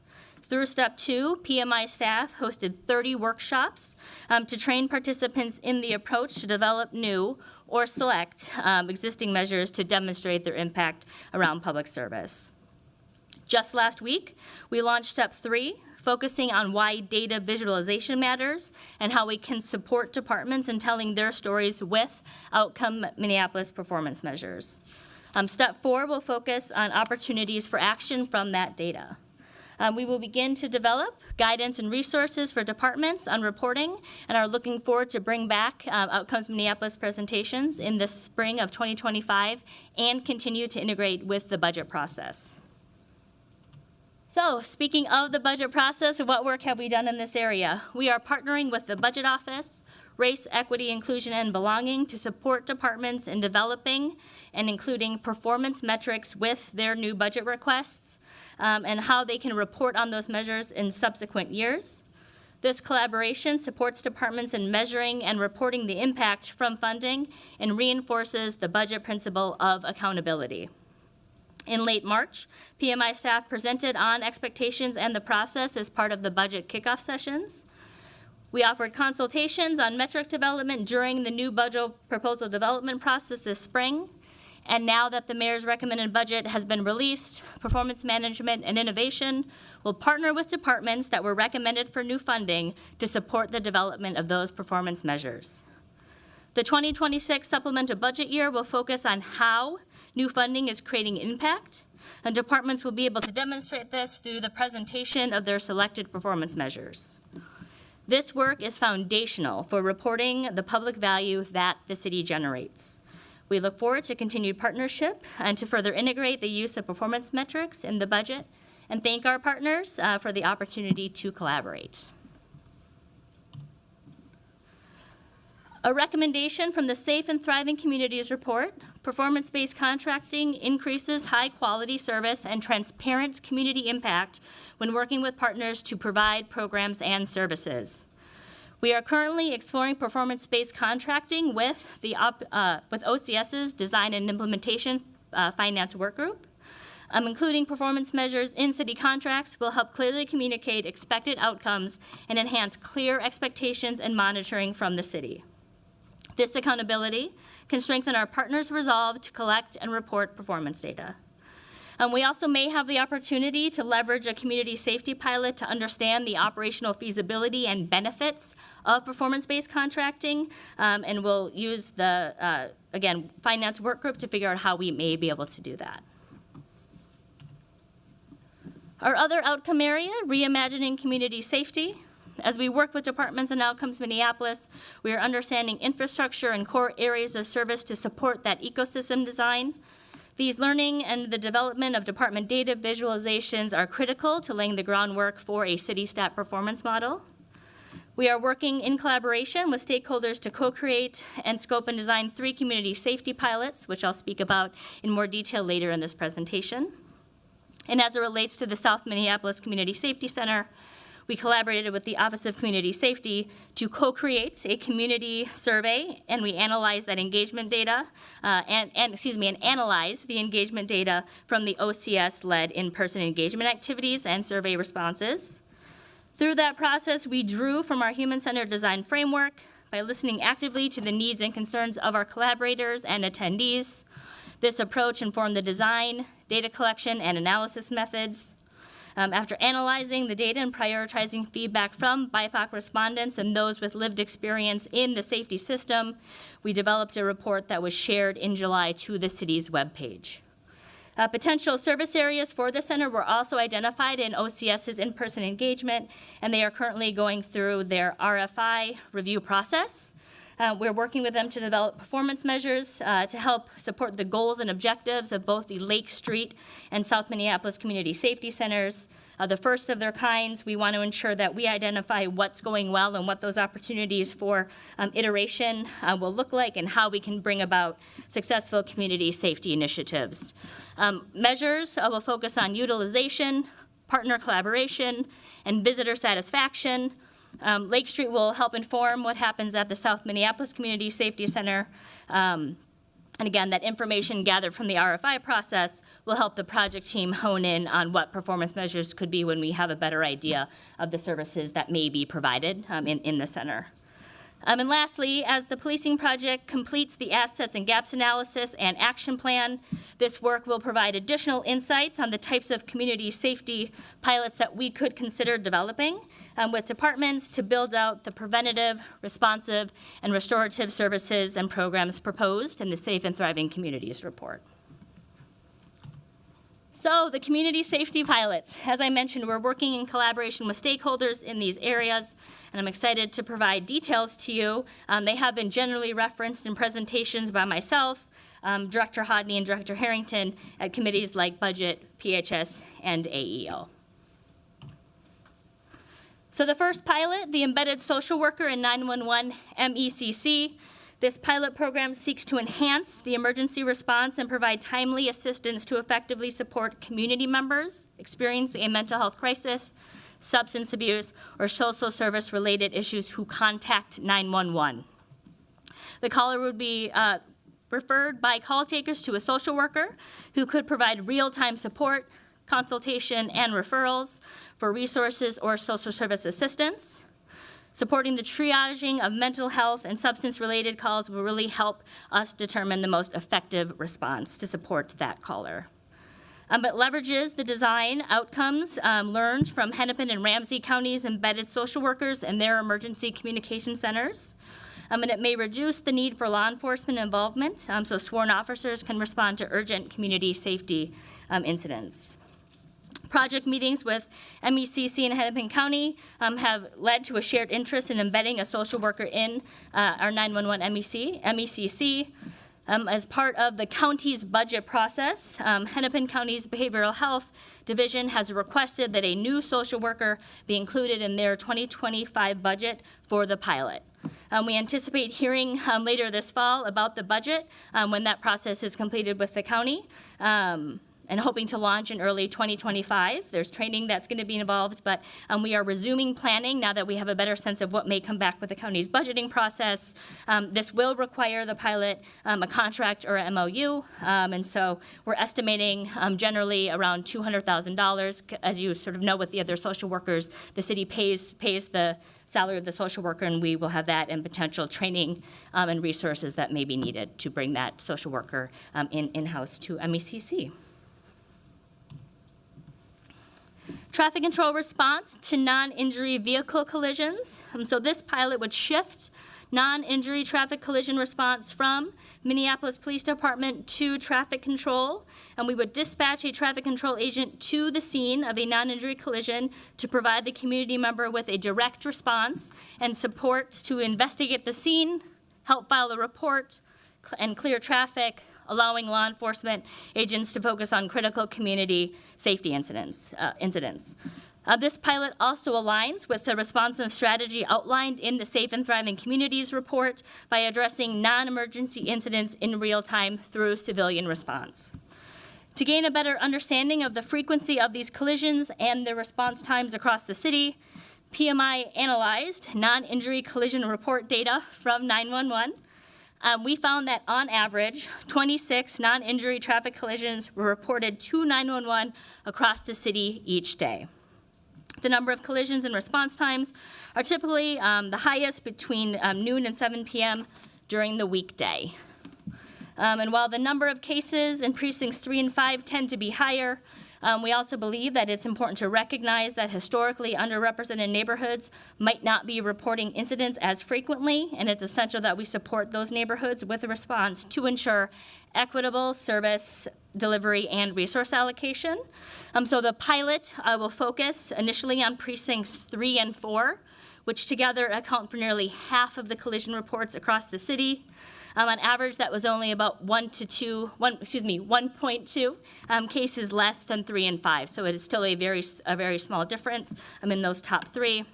Through Step 2, PMI staff hosted 30 workshops to train participants in the approach to develop new or select existing measures to demonstrate their impact around public service. Just last week, we launched Step 3, focusing on why data visualization matters and how we can support departments in telling their stories with Outcome Minneapolis performance measures. Step 4 will focus on opportunities for action from that data. We will begin to develop guidance and resources for departments on reporting and are looking forward to bring back Outcomes Minneapolis presentations in the spring of 2025 and continue to integrate with the budget process. So speaking of the budget process, what work have we done in this area? We are partnering with the Budget Office, Race, Equity, Inclusion, and Belonging to support departments in developing and including performance metrics with their new budget requests and how they can report on those measures in subsequent years. This collaboration supports departments in measuring and reporting the impact from funding and reinforces the budget principle of accountability. In late March, PMI staff presented on expectations and the process as part of the budget kickoff sessions. We offered consultations on metric development during the new budget proposal development process this spring. And now that the mayor's recommended budget has been released, Performance Management and Innovation will partner with departments that were recommended for new funding to support the development of those performance measures. The 2026 supplemental budget year will focus on how new funding is creating impact, and departments will be able to demonstrate this through the presentation of their selected performance measures. This work is foundational for reporting the public value that the city generates. We look forward to continued partnership and to further integrate the use of performance metrics in the budget, and thank our partners for the opportunity to collaborate. A recommendation from the Safe and Thriving Communities report: performance-based contracting increases high-quality service and transparent community impact when working with partners to provide programs and services. We are currently exploring performance-based contracting with OCS's Design and Implementation Finance Workgroup. Including performance measures in city contracts will help clearly communicate expected outcomes and enhance clear expectations and monitoring from the city. This accountability can strengthen our partners' resolve to collect and report performance data. We also may have the opportunity to leverage a community safety pilot to understand the operational feasibility and benefits of performance-based contracting, and we'll use the, again, finance work group to figure out how we may be able to do that. Our other outcome area, reimagining community safety. As we work with departments in Outcomes Minneapolis, we are understanding infrastructure and core areas of service to support that ecosystem design. These learning and the development of department data visualizations are critical to laying the groundwork for a city stat performance model. We are working in collaboration with stakeholders to co-create and scope and design 3 community safety pilots, which I'll speak about in more detail later in this presentation. And as it relates to the South Minneapolis Community Safety Center, we collaborated with the Office of Community Safety to co-create a community survey, and we analyzed that engagement data, and analyzed the engagement data from the OCS-led in-person engagement activities and survey responses. Through that process, we drew from our human-centered design framework by listening actively to the needs and concerns of our collaborators and attendees. This approach informed the design, data collection, and analysis methods. After analyzing the data and prioritizing feedback from BIPOC respondents and those with lived experience in the safety system, we developed a report that was shared in July to the city's webpage. Potential service areas for the center were also identified in OCS's in-person engagement, and they are currently going through their RFI review process. We're working with them to develop performance measures to help support the goals and objectives of both the Lake Street and South Minneapolis Community Safety Centers. The first of their kinds, we want to ensure that we identify what's going well and what those opportunities for iteration will look like and how we can bring about successful community safety initiatives. Measures will focus on utilization, partner collaboration, and visitor satisfaction. Lake Street will help inform what happens at the South Minneapolis Community Safety Center. And again, that information gathered from the RFI process will help the project team hone in on what performance measures could be when we have a better idea of the services that may be provided in the center. And lastly, as the policing project completes the assets and gaps analysis and action plan, this work will provide additional insights on the types of community safety pilots that we could consider developing with departments to build out the preventative, responsive, and restorative services and programs proposed in the Safe and Thriving Communities report. So the community safety pilots, as I mentioned, we're working in collaboration with stakeholders in these areas, and I'm excited to provide details to you. They have been generally referenced in presentations by myself, Director Hodney, and Director Harrington at committees like Budget, PHS, and AEO. So the first pilot, the Embedded Social Worker in 911 MECC. This pilot program seeks to enhance the emergency response and provide timely assistance to effectively support community members experiencing a mental health crisis, substance abuse, or social service-related issues who contact 911. The caller would be referred by call takers to a social worker who could provide real-time support, consultation, and referrals for resources or social service assistance. Supporting the triaging of mental health and substance-related calls will really help us determine the most effective response to support that caller. It leverages the design outcomes learned from Hennepin and Ramsey counties' embedded social workers and their emergency communication centers. And it may reduce the need for law enforcement involvement, so sworn officers can respond to urgent community safety incidents. Project meetings with MECC and Hennepin County have led to a shared interest in embedding a social worker in our 911 MECC. As part of the county's budget process, Hennepin County's Behavioral Health Division has requested that a new social worker be included in their 2025 budget for the pilot. We anticipate hearing later this fall about the budget when that process is completed with the county. And hoping to launch in early 2025. There's training that's going to be involved, but we are resuming planning now that we have a better sense of what may come back with the county's budgeting process. This will require the pilot a contract or a MOU, and so we're estimating generally around $200,000. As you sort of know with the other social workers, the city pays the salary of the social worker, and we will have that and potential training and resources that may be needed to bring that social worker in-house to MECC. Traffic control response to non-injury vehicle collisions. So this pilot would shift non-injury traffic collision response from Minneapolis Police Department to traffic control, and we would dispatch a traffic control agent to the scene of a non-injury collision to provide the community member with a direct response and support to investigate the scene, help file a report, and clear traffic, allowing law enforcement agents to focus on critical community safety incidents. This pilot also aligns with the responsive strategy outlined in the Safe and Thriving Communities report by addressing non-emergency incidents in real time through civilian response. To gain a better understanding of the frequency of these collisions and their response times across the city, PMI analyzed non-injury collision report data from 911. We found that on average, 26 non-injury traffic collisions were reported to 911 across the city each day. The number of collisions and response times are typically the highest between noon and 7 p.m. during the weekday. And while the number of cases in precincts 3 and 5 tend to be higher, we also believe that it's important to recognize that historically underrepresented neighborhoods might not be reporting incidents as frequently, and it's essential that we support those neighborhoods with a response to ensure equitable service delivery and resource allocation. So the pilot will focus initially on precincts 3 and 4, which together account for nearly half of the collision reports across the city. On average, that was only about 1.2 cases less than 3 and 5. So it is still a very small difference in those top 3.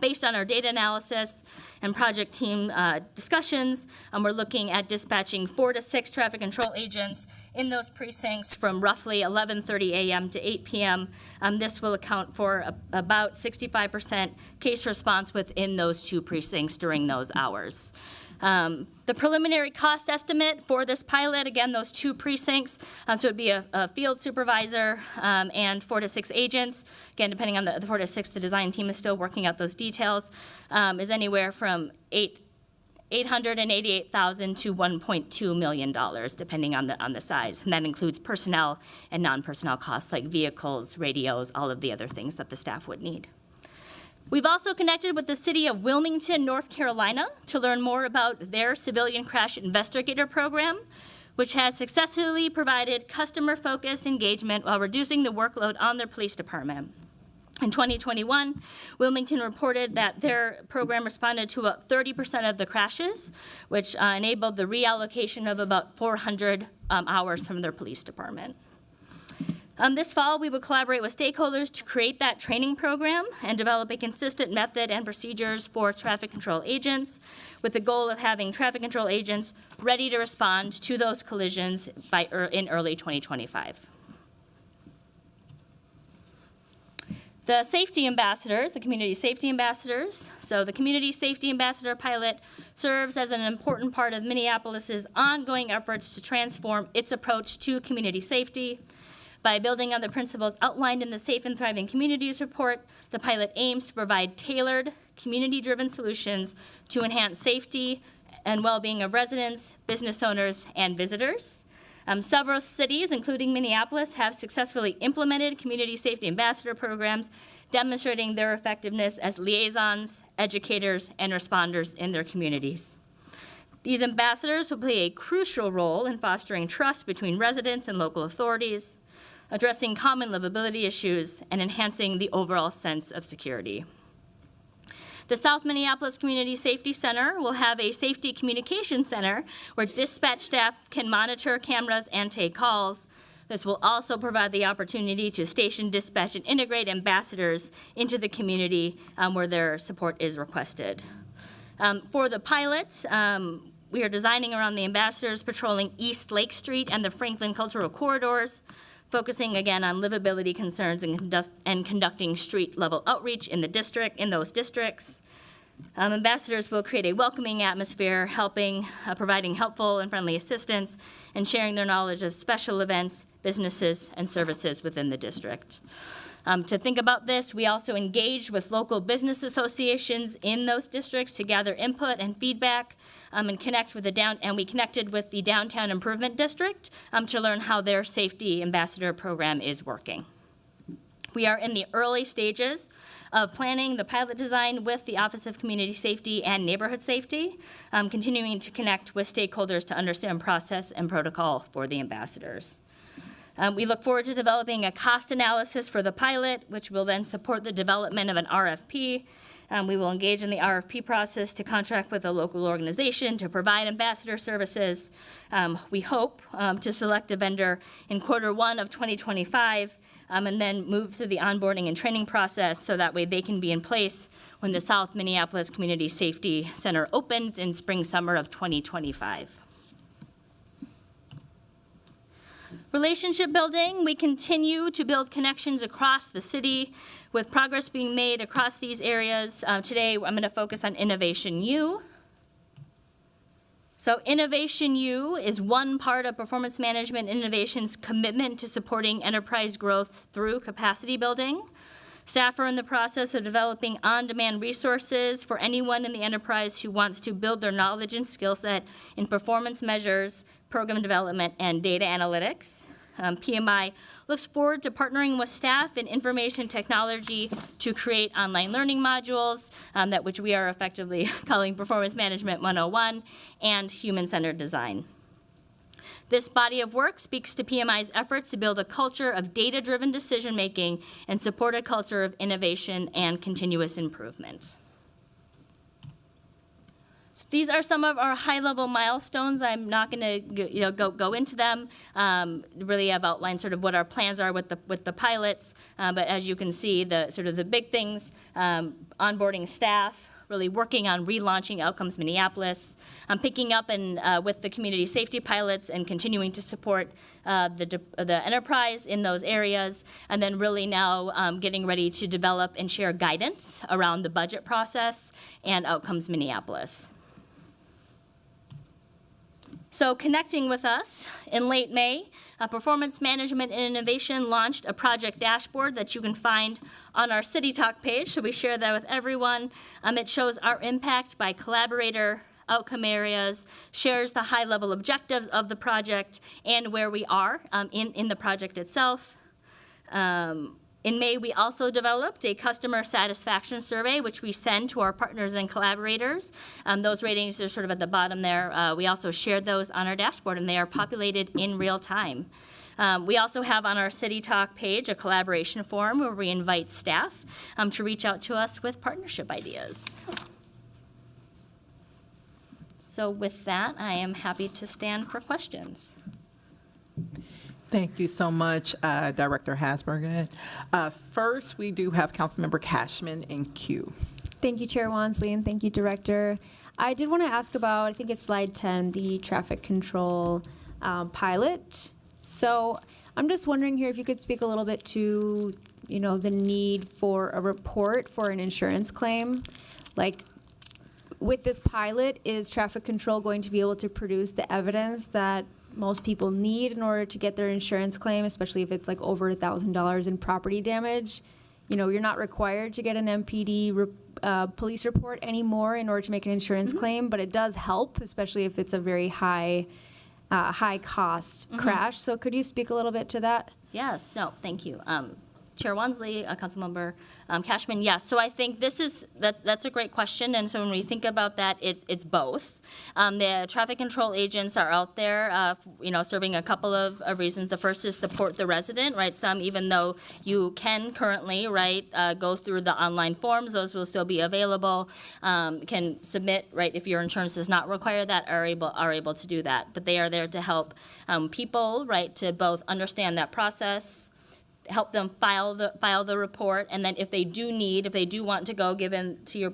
Based on our data analysis and project team discussions, we're looking at dispatching 4 to 6 traffic control agents in those precincts from roughly 11:30 a.m. to 8 p.m. This will account for about 65% case response within those 2 precincts during those hours. The preliminary cost estimate for this pilot, again, those 2 precincts, so it would be a field supervisor and 4 to 6 agents. Again, depending on the 4 to 6, the design team is still working out those details, is anywhere from $888,000 to $1.2 million, depending on the size. And that includes personnel and non-personnel costs like vehicles, radios, all of the other things that the staff would need. We've also connected with the city of Wilmington, North Carolina, to learn more about their civilian crash investigator program, which has successfully provided customer-focused engagement while reducing the workload on their police department. In 2021, Wilmington reported that their program responded to about 30% of the crashes, which enabled the reallocation of about 400 hours from their police department. This fall, we will collaborate with stakeholders to create that training program and develop a consistent method and procedures for traffic control agents, with the goal of having traffic control agents ready to respond to those collisions in early 2025. The safety ambassadors, the community safety ambassadors. So the community safety ambassador pilot serves as an important part of Minneapolis's ongoing efforts to transform its approach to community safety. By building on the principles outlined in the Safe and Thriving Communities report, the pilot aims to provide tailored, community-driven solutions to enhance safety and well-being of residents, business owners, and visitors. Several cities, including Minneapolis, have successfully implemented community safety ambassador programs, demonstrating their effectiveness as liaisons, educators, and responders in their communities. These ambassadors will play a crucial role in fostering trust between residents and local authorities, addressing common livability issues, and enhancing the overall sense of security. The South Minneapolis Community Safety Center will have a safety communication center where dispatch staff can monitor cameras and take calls. This will also provide the opportunity to station, dispatch, and integrate ambassadors into the community where their support is requested. For the pilots, we are designing around the ambassadors patrolling East Lake Street and the Franklin Cultural Corridors, focusing again on livability concerns and conducting street-level outreach in those districts. Ambassadors will create a welcoming atmosphere, providing helpful and friendly assistance, and sharing their knowledge of special events, businesses, and services within the district. To think about this, we also engaged with local business associations in those districts to gather input and feedback, and we connected with the Downtown Improvement District to learn how their safety ambassador program is working. We are in the early stages of planning the pilot design with the Office of Community Safety and Neighborhood Safety, continuing to connect with stakeholders to understand process and protocol for the ambassadors. We look forward to developing a cost analysis for the pilot, which will then support the development of an RFP. We will engage in the RFP process to contract with a local organization to provide ambassador services. We hope to select a vendor in Q1 of 2025, and then move through the onboarding and training process so that way they can be in place when the South Minneapolis Community Safety Center opens in spring/summer of 2025. Relationship building, we continue to build connections across the city with progress being made across these areas. Today, I'm going to focus on Innovation U. So Innovation U is one part of Performance Management Innovation's commitment to supporting enterprise growth through capacity building. Staff are in the process of developing on-demand resources for anyone in the enterprise who wants to build their knowledge and skill set in performance measures, program development, and data analytics. PMI looks forward to partnering with staff in information technology to create online learning modules, which we are effectively calling Performance Management 101, and human-centered design. This body of work speaks to PMI's efforts to build a culture of data-driven decision-making and support a culture of innovation and continuous improvement. So these are some of our high-level milestones. I'm not going to go into them. Really, I've outlined sort of what our plans are with the pilots. But as you can see, the big things: onboarding staff, really working on relaunching Outcomes Minneapolis, picking up with the community safety pilots and continuing to support the enterprise in those areas, and then really now getting ready to develop and share guidance around the budget process and Outcomes Minneapolis. So connecting with us, in late May, Performance Management and Innovation launched a project dashboard that you can find on our City Talk page, so we share that with everyone. It shows our impact by collaborator, outcome areas, shares the high-level objectives of the project, and where we are in the project itself. In May, we also developed a customer satisfaction survey, which we send to our partners and collaborators. Those ratings are sort of at the bottom there. We also shared those on our dashboard, and they are populated in real time. We also have on our City Talk page a collaboration forum where we invite staff to reach out to us with partnership ideas. So with that, I am happy to stand for questions. Thank you so much, Director Hasbergen. First, we do have Councilmember Cashman in queue. Thank you, Chair Wansley, and thank you, Director. I did want to ask about, I think it's slide 10, the traffic control pilot. So I'm just wondering here if you could speak a little bit to, the need for a report for an insurance claim. Like, with this pilot, is traffic control going to be able to produce the evidence that most people need in order to get their insurance claim, especially if it's like over $1,000 in property damage? You're not required to get an MPD police report anymore in order to make an insurance claim, but it does help, especially if it's a very high cost crash. So could you speak a little bit to that? Yes, no, thank you. Chair Wansley, Councilmember Cashman, yes. So I think that's a great question. And so when we think about that, it's both. The traffic control agents are out there, serving a couple of reasons. The first is support the resident, right? Some, even though you can currently, right, go through the online forms, those will still be available. Can submit, right, if your insurance does not require that, are able to do that. But they are there to help people, right, to both understand that process, help them file the report, and then if they do want to go, given to your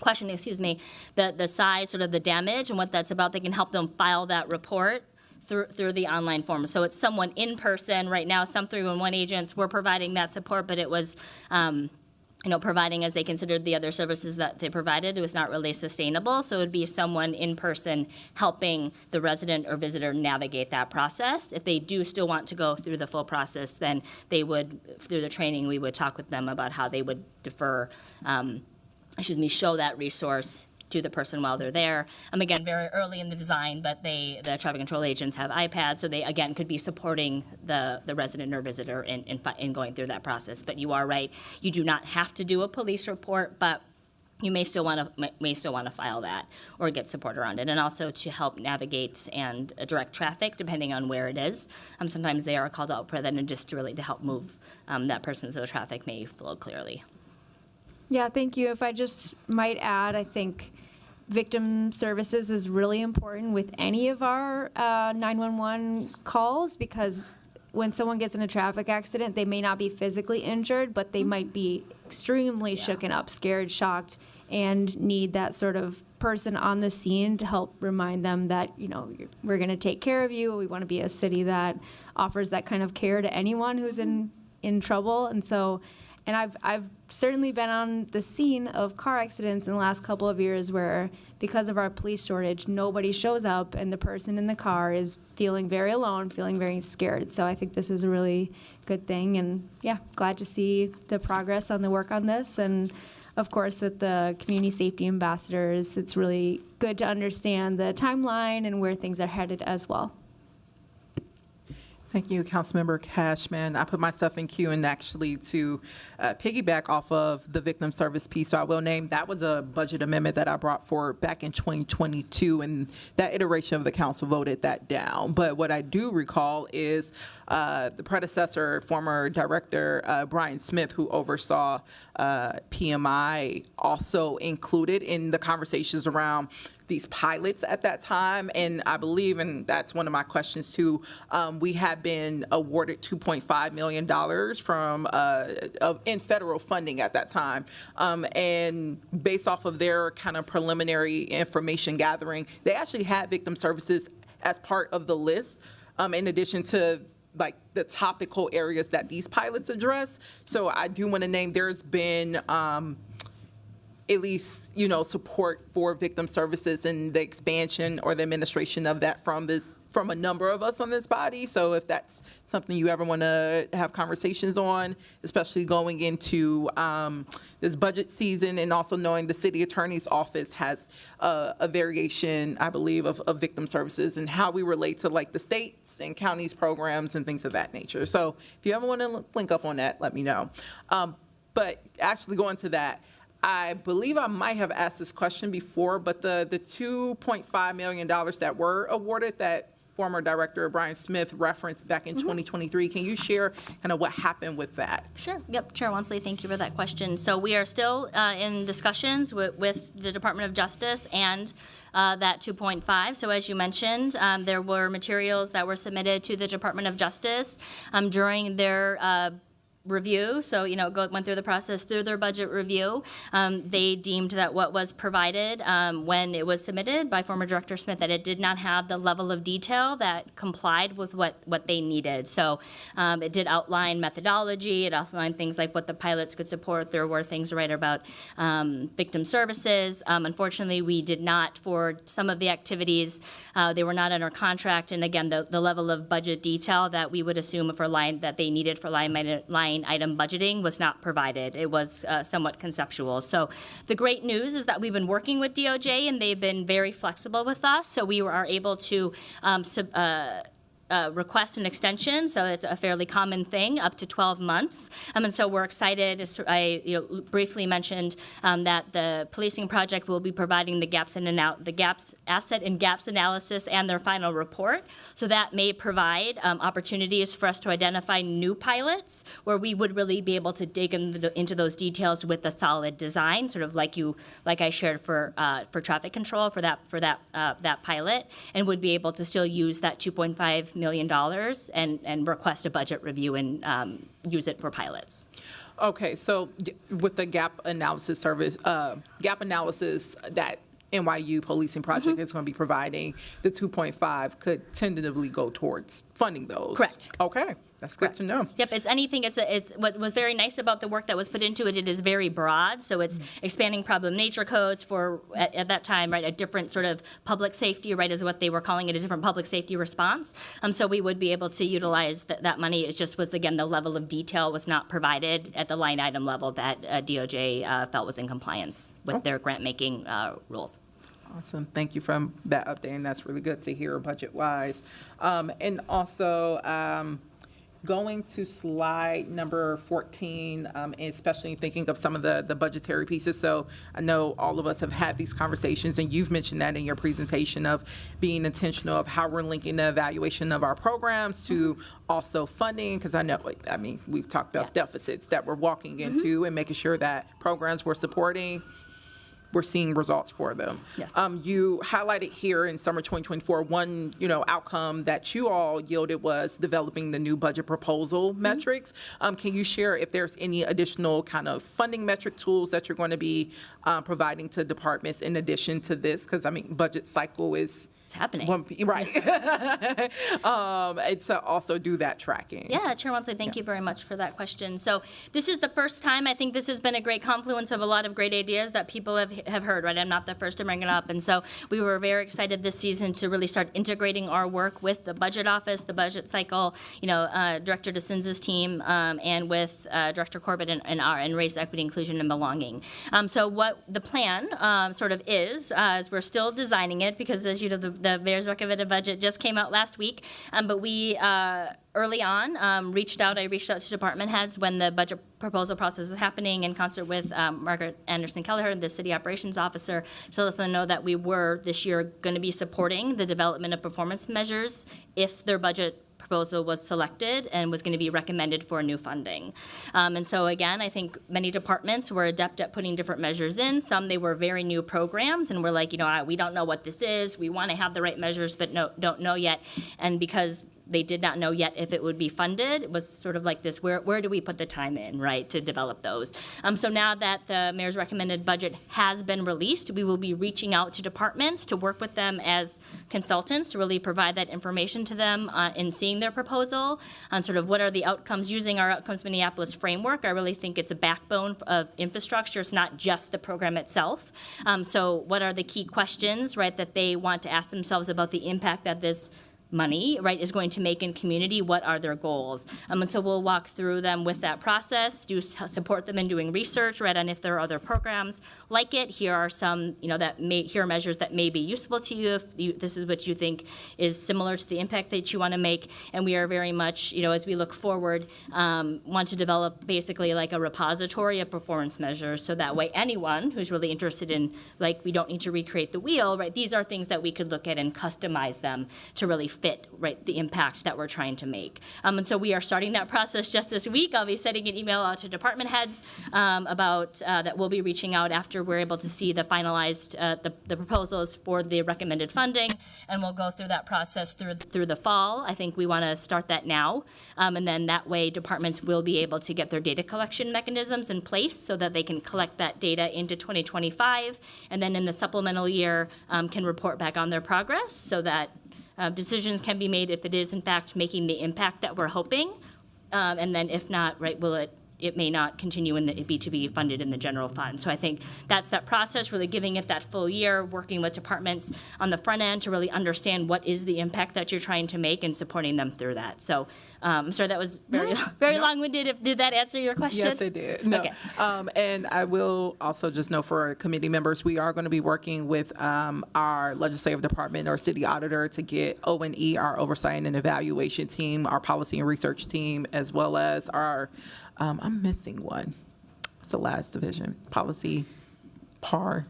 question, the size, sort of the damage and what that's about, they can help them file that report through the online form. So it's someone in person. Right now, some 311 agents were providing that support, but it was providing as they considered the other services that they provided, it was not really sustainable. So it would be someone in person helping the resident or visitor navigate that process. If they do still want to go through the full process, then they would, through the training, we would talk with them about how they would show that resource to the person while they're there. Again, very early in the design, but the traffic control agents have iPads, so they, again, could be supporting the resident or visitor in going through that process. But you are right, you do not have to do a police report, but you may still want to file that or get support around it, and also to help navigate and direct traffic depending on where it is. Sometimes they are called out for that, and just really to help move that person so the traffic may flow clearly. Yeah, thank you. If I just might add, I think victim services is really important with any of our 911 calls, because when someone gets in a traffic accident, they may not be physically injured, but they might be extremely shooken up, scared, shocked, and need that sort of person on the scene to help remind them that, we're going to take care of you. We want to be a city that offers that kind of care to anyone who's in trouble. And so, and I've certainly been on the scene of car accidents in the last couple of years where, because of our police shortage, nobody shows up and the person in the car is feeling very alone, feeling very scared. So I think this is a really good thing, and yeah, glad to see the progress on the work on this. And of course, with the community safety ambassadors, it's really good to understand the timeline and where things are headed as well. Thank you, Councilmember Cashman. I put myself in queue, and actually to piggyback off of the victim service piece, so I will name that was a budget amendment that I brought forward back in 2022, and that iteration of the council voted that down. But what I do recall is the predecessor, former director Brian Smith, who oversaw PMI, also included in the conversations around these pilots at that time. And I believe, and that's one of my questions too, we had been awarded $2.5 million from in federal funding at that time. And based off of their kind of preliminary information gathering, they actually had victim services as part of the list, in addition to like the topical areas that these pilots address. So I do want to name, there's been at least, support for victim services and the expansion or the administration of that from a number of us on this body. So if that's something you ever want to have conversations on, especially going into this budget season, and also knowing the city attorney's office has a variation, I believe, of victim services and how we relate to like the states and counties programs and things of that nature. So if you ever want to link up on that, let me know. But actually going to that, I believe I might have asked this question before, but the $2.5 million that were awarded that former director Brian Smith referenced back in 2023. Can you share kind of what happened with that? Sure. Yep. Chair Wansley, thank you for that question. So we are still in discussions with the Department of Justice and that 2.5. So as you mentioned, there were materials that were submitted to the Department of Justice during their review, so, went through the process through their budget review. They deemed that what was provided when it was submitted by former Director Smith, that it did not have the level of detail that complied with what they needed. So it did outline methodology, it outlined things like what the pilots could support. There were things right about victim services. Unfortunately, we did not, for some of the activities, they were not under contract, and again, the level of budget detail that we would assume that they needed for line item budgeting was not provided. It was somewhat conceptual. So the great news is that we've been working with DOJ and they've been very flexible with us. So we are able to request an extension, so it's a fairly common thing, up to 12 months. And so we're excited. I briefly mentioned that the policing project will be providing the asset and gaps analysis and their final report. So that may provide opportunities for us to identify new pilots where we would really be able to dig into those details with a solid design, sort of like I shared for traffic control for that pilot, and would be able to still use that $2.5 million and request a budget review and use it for pilots. Okay, so with the gap analysis service, gap analysis that NYU policing project is going to be providing, the 2.5 could tentatively go towards funding those. Correct. Okay, that's good to know. Yep, it's anything. It's what was very nice about the work that was put into it. It is very broad, so it's expanding problem nature codes for at that time, right, a different sort of public safety, right, is what they were calling it, a different public safety response. So we would be able to utilize that money. It just was, again, the level of detail was not provided at the line item level that DOJ felt was in compliance with their grant making rules. Awesome. Thank you for that update, and that's really good to hear budget-wise. And also, going to slide number 14, especially thinking of some of the budgetary pieces. So I know all of us have had these conversations, and you've mentioned that in your presentation of being intentional of how we're linking the evaluation of our programs to also funding, because we've talked about deficits that we're walking into and making sure that programs we're supporting, we're seeing results for them. Yes. You highlighted here in summer 2024, one outcome that you all yielded was developing the new budget proposal metrics. Can you share if there's any additional kind of funding metric tools that you're going to be providing to departments in addition to this? Because budget cycle is It's happening. right. And to also do that tracking. Yeah, Chair Wansley, thank you very much for that question. So this is the first time, I think this has been a great confluence of a lot of great ideas that people have heard, right? I'm not the first to bring it up. And so we were very excited this season to really start integrating our work with the budget office, the budget cycle, Director DeCinza's team, and with Director Corbett and Race, Equity, Inclusion, and Belonging. So what the plan sort of is we're still designing it because, as you know, the mayor's recommended budget just came out last week, but we early on I reached out to department heads when the budget proposal process was happening in concert with Margaret Anderson Kelleher, the city operations officer, to let them know that we were this year going to be supporting the development of performance measures if their budget proposal was selected and was going to be recommended for new funding. And so again, I think many departments were adept at putting different measures in. Some, they were very new programs and we're like, we don't know what this is. We want to have the right measures, but don't know yet. And because they did not know yet if it would be funded, it was sort of like this, where do we put the time in, right, to develop those? So now that the mayor's recommended budget has been released, we will be reaching out to departments to work with them as consultants to really provide that information to them in seeing their proposal on sort of what are the outcomes. Using our Outcomes Minneapolis framework, I really think it's a backbone of infrastructure. It's not just the program itself. So what are the key questions, right, that they want to ask themselves about the impact that this money, right, is going to make in community? What are their goals? And so we'll walk through them with that process, support them in doing research, right, on if there are other programs like it. Here are some, here are measures that may be useful to you if this is what you think is similar to the impact that you want to make. And we are very much, as we look forward, want to develop basically like a repository of performance measures, so that way anyone who's really interested in, we don't need to recreate the wheel, right, these are things that we could look at and customize them to really fit, right, the impact that we're trying to make. And so we are starting that process just this week. I'll be sending an email out to department heads about that we'll be reaching out after we're able to see the finalized the proposals for the recommended funding, and we'll go through that process through the fall. I think we want to start that now, and then that way departments will be able to get their data collection mechanisms in place so that they can collect that data into 2025, and then in the supplemental year can report back on their progress so that decisions can be made if it is in fact making the impact that we're hoping, and then if not, right, it may not continue in the B2B funded in the general fund. So I think that's that process, really giving it that full year, working with departments on the front end to really understand what is the impact that you're trying to make and supporting them through that. So I'm sorry that was very long-winded. Did that answer your question? Yes, it did. No. Okay. And I will also just know for committee members, we are going to be working with our legislative department or city auditor to get O&E, our oversight and evaluation team, our policy and research team, as well as our, I'm missing one. It's the last division, policy, PAR,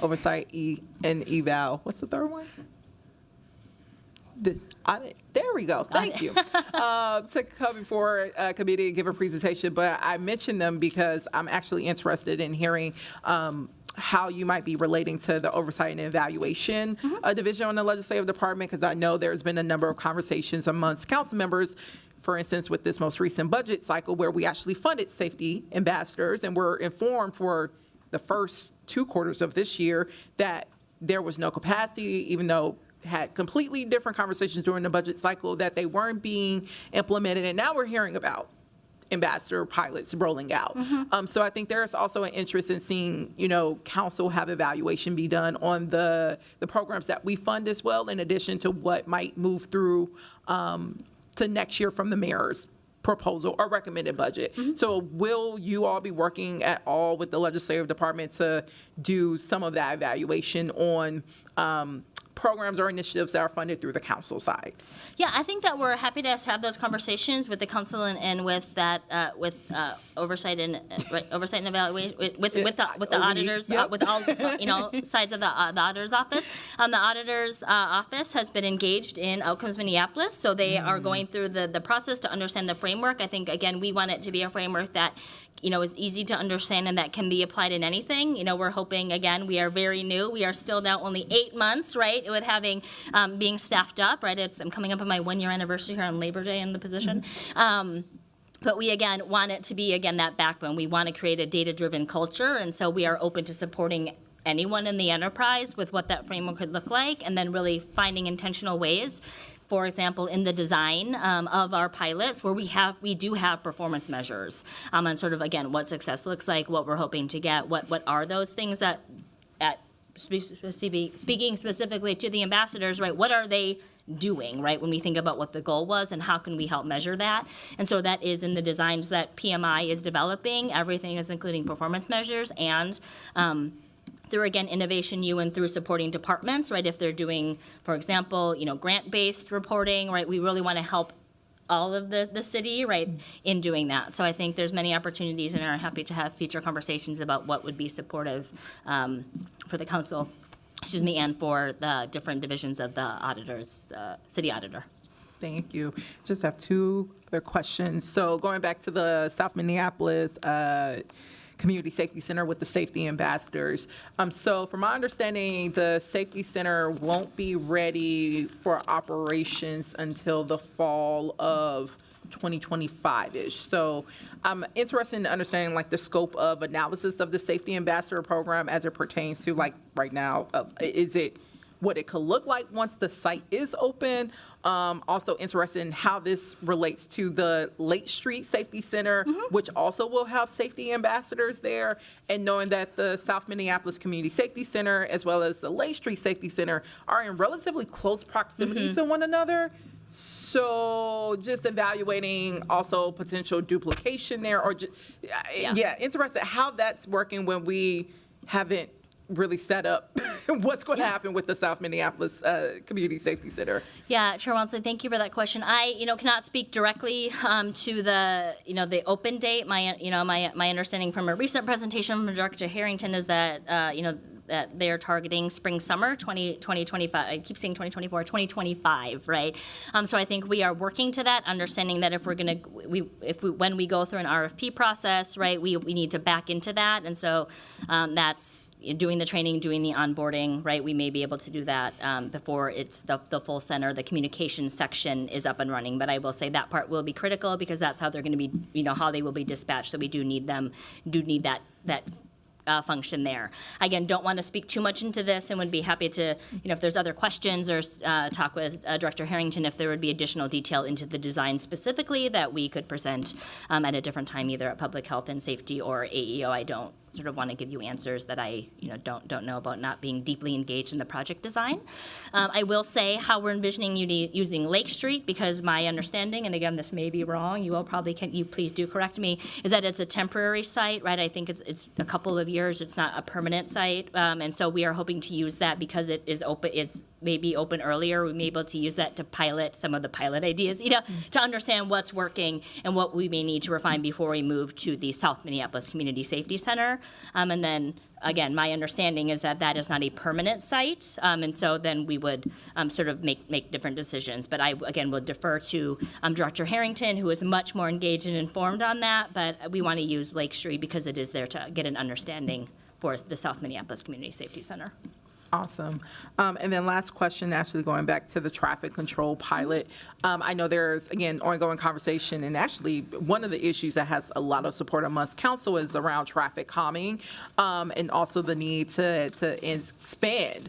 oversight, and eval. What's the third one? This audit. There we go. Thank you. To come before committee and give a presentation, but I mentioned them because I'm actually interested in hearing how you might be relating to the oversight and evaluation division on the legislative department, because I know there's been a number of conversations amongst council members, for instance, with this most recent budget cycle where we actually funded safety ambassadors and were informed for the first 2 quarters of this year that there was no capacity, even though had completely different conversations during the budget cycle that they weren't being implemented. And now we're hearing about ambassador pilots rolling out. So I think there's also an interest in seeing, council have evaluation be done on the programs that we fund as well, in addition to what might move through to next year from the mayor's proposal or recommended budget. So will you all be working at all with the legislative department to do some of that evaluation on programs or initiatives that are funded through the council side? Yeah, I think that we're happy to have those conversations with the council and with that oversight and evaluation with the auditors, with all sides of the auditor's office. The auditor's office has been engaged in Outcomes Minneapolis, so they are going through the process to understand the framework. I think again we want it to be a framework that is easy to understand and that can be applied in anything. We're hoping, again, we are very new. We are still now only 8 months, right, with having, being staffed up, right? I'm coming up on my 1-year anniversary here on Labor Day in the position. But we, again, want it to be, again, that backbone. We want to create a data-driven culture, and so we are open to supporting anyone in the enterprise with what that framework could look like, and then really finding intentional ways, for example, in the design of our pilots, where we do have performance measures on sort of, again, what success looks like, what we're hoping to get, what are those things that, speaking specifically to the ambassadors, right, what are they doing, right, when we think about what the goal was and how can we help measure that. And so that is in the designs that PMI is developing. Everything is including performance measures and through, again, Innovation U and through supporting departments, right, if they're doing, for example, grant-based reporting, right, we really want to help all of the city, right, in doing that. So I think there's many opportunities and are happy to have future conversations about what would be supportive for the council, and for the different divisions of the auditors, city auditor. Thank you. Just have 2 other questions. So going back to the South Minneapolis Community Safety Center with the safety ambassadors. So from my understanding, the safety center won't be ready for operations until the fall of 2025-ish. So I'm interested in understanding the scope of analysis of the safety ambassador program as it pertains to right now. Is it what it could look like once the site is open? Also interested in how this relates to the Lake Street Safety Center, which also will have safety ambassadors there, and knowing that the South Minneapolis Community Safety Center as well as the Lake Street Safety Center are in relatively close proximity to one another. So just evaluating also potential duplication there, or interested how that's working when we haven't really set up what's going to happen with the South Minneapolis Community Safety Center. Yeah, Chair Wansley, thank you for that question. I, cannot speak directly to the, the open date. My understanding from a recent presentation from Director Harrington is that, that they're targeting spring, summer 2025. I keep saying 2024, 2025, right? So I think we are working to that, understanding that if we're going to, when we go through an RFP process, right, we need to back into that. And so that's doing the training, doing the onboarding, right? We may be able to do that before it's the full center, the communications section is up and running. But I will say that part will be critical because that's how they're going to be, how they will be dispatched. So we do need that function there. Again, don't want to speak too much into this and would be happy to, if there's other questions or talk with Director Harrington if there would be additional detail into the design specifically that we could present at a different time, either at Public Health and Safety or AEO. I don't sort of want to give you answers that I don't know about not being deeply engaged in the project design. I will say how we're envisioning using Lake Street, because my understanding, and again, this may be wrong, you please do correct me, is that it's a temporary site, right? I think it's a couple of years, it's not a permanent site, and so we are hoping to use that because it is maybe open earlier. We may be able to use that to pilot some of the pilot ideas, to understand what's working and what we may need to refine before we move to the South Minneapolis Community Safety Center. And then, again, my understanding is that is not a permanent site, and so then we would sort of make different decisions. But I, again, will defer to Director Harrington, who is much more engaged and informed on that, but we want to use Lake Street because it is there to get an understanding for the South Minneapolis Community Safety Center. Awesome. And then last question, actually going back to the traffic control pilot. I know there's, again, ongoing conversation, and actually one of the issues that has a lot of support amongst council is around traffic calming, and also the need to expand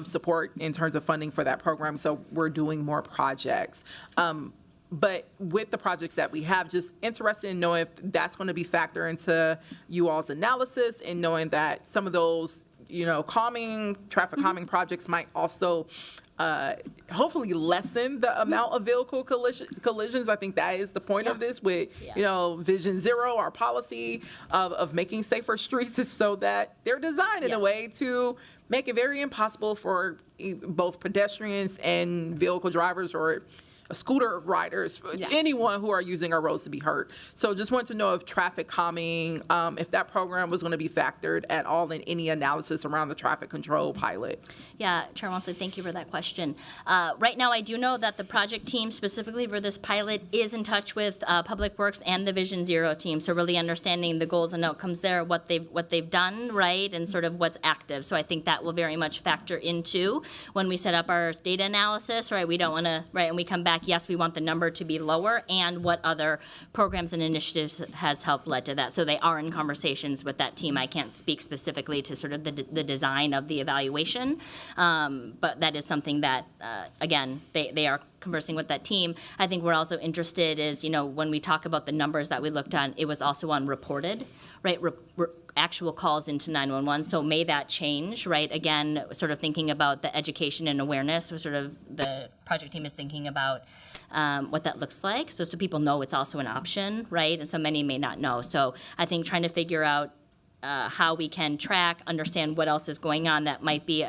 support in terms of funding for that program. So we're doing more projects. But with the projects that we have, just interested in knowing if that's going to be factored into you all's analysis, and knowing that some of those traffic calming projects might also hopefully lessen the amount of vehicle collisions. I think that is the point of this with, Vision Zero, our policy of making safer streets, is so that they're designed in a way to make it very impossible for both pedestrians and vehicle drivers or scooter riders, anyone who are using our roads to be hurt. So just wanted to know if traffic calming, if that program was going to be factored at all in any analysis around the traffic control pilot. Yeah, Chair Walmsley, thank you for that question. Right now, I do know that the project team specifically for this pilot is in touch with Public Works and the Vision Zero team. So really understanding the goals and outcomes there, what they've done, right, and sort of what's active. So I think that will very much factor into when we set up our data analysis, right? We don't want to, right, and we come back, yes, we want the number to be lower, and what other programs and initiatives has helped led to that. So they are in conversations with that team. I can't speak specifically to sort of the design of the evaluation, but that is something that, again, they are conversing with that team. I think we're also interested is, when we talk about the numbers that we looked on, it was also unreported, right? Actual calls into 911. So may that change, right? Again, sort of thinking about the education and awareness, sort of the project team is thinking about what that looks like. So people know it's also an option, right? And so many may not know. So I think trying to figure out how we can track, understand what else is going on that might be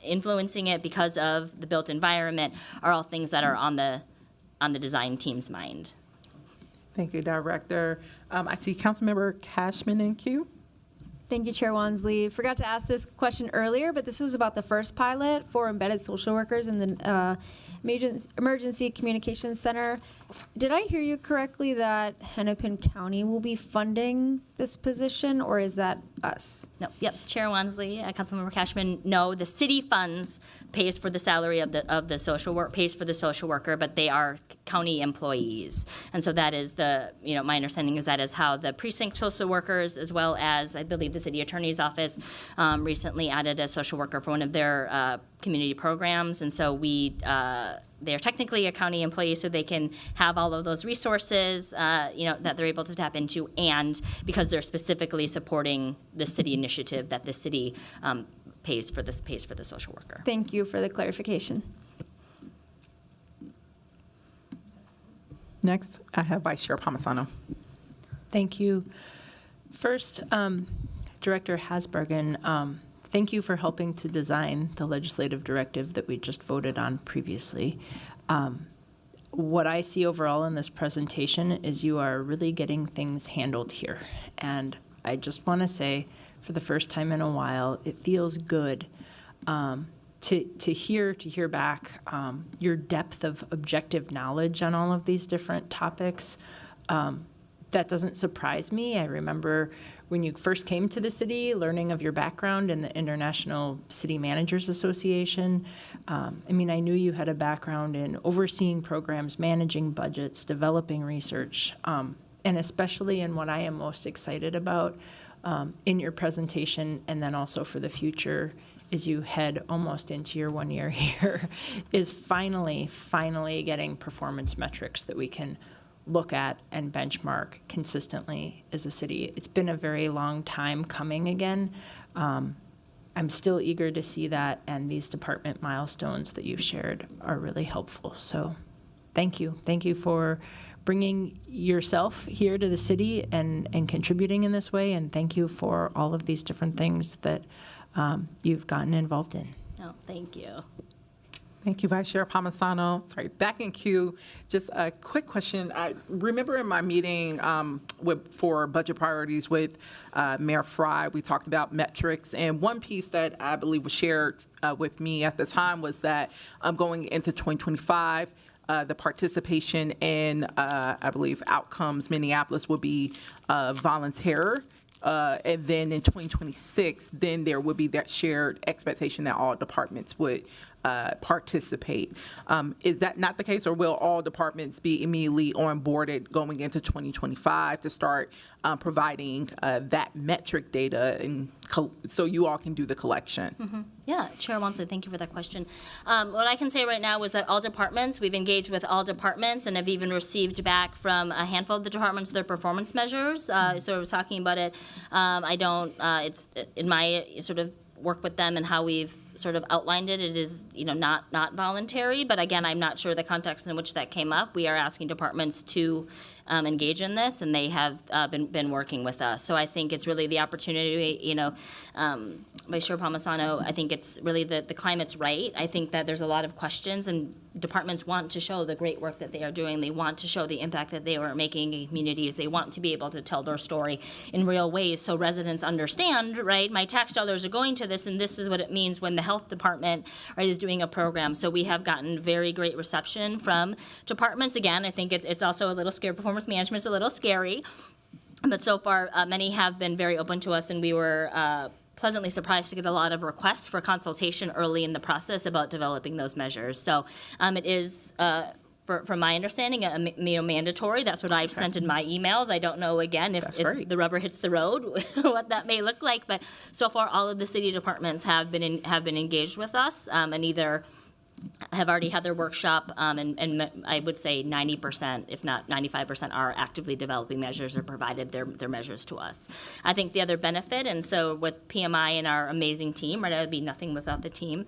influencing it because of the built environment are all things that are on the design team's mind. Thank you, Director. I see Councilmember Cashman in queue. Thank you, Chair Wansley. Forgot to ask this question earlier, but this was about the first pilot for embedded social workers in the Emergency Communications Center. Did I hear you correctly that Hennepin County will be funding this position, or is that us? No. Yep. Chair Wansley, Councilmember Cashman. No, the city funds pays for the salary of the social work pays for the social worker, but they are county employees, and so that is my understanding is that is how the precinct social workers, as well as I believe the city attorney's office, recently added a social worker for one of their community programs, and so they're technically a county employee, so they can have all of those resources, that they're able to tap into, and because they're specifically supporting the city initiative that the city pays for the social worker. Thank you for the clarification. Next, I have Vice Chair Palmisano. Thank you. First, Director Hasbergen, thank you for helping to design the legislative directive that we just voted on previously. What I see overall in this presentation is you are really getting things handled here. And I just want to say, for the first time in a while. It feels good to hear back your depth of objective knowledge on all of these different topics. That doesn't surprise me. I remember when you first came to the city, learning of your background in the International City Managers Association. I knew you had a background in overseeing programs, managing budgets, developing research, and especially in what I am most excited about in your presentation, and then also for the future as you head almost into your 1 year here, is finally getting performance metrics that we can look at and benchmark consistently as a city. It's been a very long time coming again. I'm still eager to see that, and these department milestones that you've shared are really helpful. So thank you. Thank you for bringing yourself here to the city and contributing in this way, and thank you for all of these different things that you've gotten involved in. Oh, thank you. Thank you, Vice Chair Palmisano. Sorry, back in queue. Just a quick question. I remember in my meeting for budget priorities with Mayor Fry, we talked about metrics, and one piece that I believe was shared with me at the time was that going into 2025, the participation in, I believe, Outcomes Minneapolis would be volunteer. And then in 2026, then there would be that shared expectation that all departments would participate. Is that not the case, or will all departments be immediately onboarded going into 2025 to start providing that metric data, and so you all can do the collection? Yeah, Chair Wansley, thank you for that question. What I can say right now is that all departments, we've engaged with all departments and have even received back from a handful of the departments their performance measures. So I was talking about it. It's in my sort of work with them and how we've sort of outlined it. It is, not voluntary, but again, I'm not sure the context in which that came up. We are asking departments to engage in this, and they have been working with us. So I think it's really the opportunity, Vice Chair Palmisano, I think it's really the climate's right. I think that there's a lot of questions, and departments want to show the great work that they are doing. They want to show the impact that they are making in communities. They want to be able to tell their story in real ways so residents understand, right, my tax dollars are going to this, and this is what it means when the health department, right, is doing a program. So we have gotten very great reception from departments. Again, I think it's also a little scary. Performance management's a little scary, but so far many have been very open to us, and we were pleasantly surprised to get a lot of requests for consultation early in the process about developing those measures. So it is, from my understanding, mandatory. That's what I've sent in my emails. I don't know, again, if the rubber hits the road, what that may look like. But so far, all of the city departments have been engaged with us, and either have already had their workshop, and I would say 90%, if not 95%, are actively developing measures or provided their measures to us. I think the other benefit, and so with PMI and our amazing team, right, I would be nothing without the team,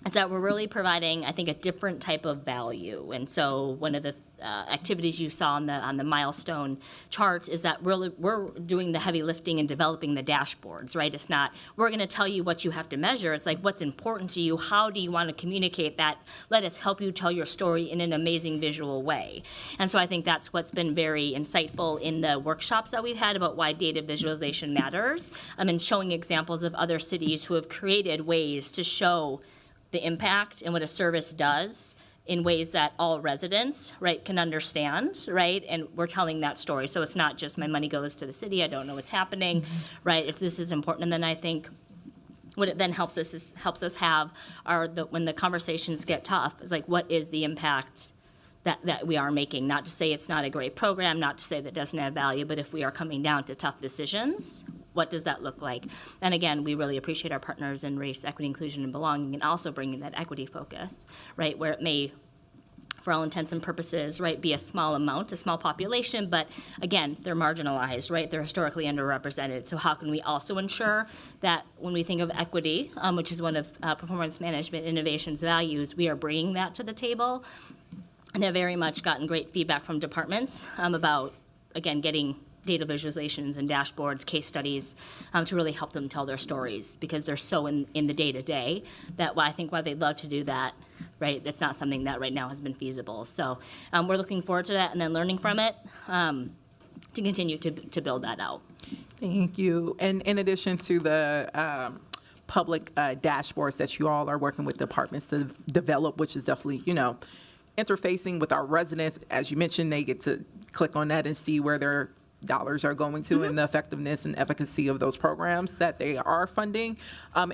is that we're really providing, I think, a different type of value. And so one of the activities you saw on the milestone charts is that really we're doing the heavy lifting and developing the dashboards, right? It's not, we're going to tell you what you have to measure. It's like, what's important to you? How do you want to communicate that? Let us help you tell your story in an amazing visual way. And so I think that's what's been very insightful in the workshops that we've had about why data visualization matters, and showing examples of other cities who have created ways to show the impact and what a service does in ways that all residents, right, can understand, right? And we're telling that story. So it's not just my money goes to the city, I don't know what's happening, right? This is important. And then I think what it then helps us have are when the conversations get tough, is like, what is the impact that we are making? Not to say it's not a great program, not to say that it doesn't have value, but if we are coming down to tough decisions, what does that look like? And again, we really appreciate our partners in race, equity, inclusion, and belonging, and also bringing that equity focus, right, where it may, for all intents and purposes, right, be a small amount, a small population, but again, they're marginalized, right? They're historically underrepresented. So how can we also ensure that when we think of equity, which is one of Performance Management Innovation's values, we are bringing that to the table? And have very much gotten great feedback from departments about, again, getting data visualizations and dashboards, case studies, to really help them tell their stories, because they're so in the day-to-day that I think while they'd love to do that, right, that's not something that right now has been feasible. So we're looking forward to that and then learning from it to continue to build that out. Thank you. And in addition to the public dashboards that you all are working with departments to develop, which is definitely, interfacing with our residents, as you mentioned, they get to click on that and see where their dollars are going to and the effectiveness and efficacy of those programs that they are funding.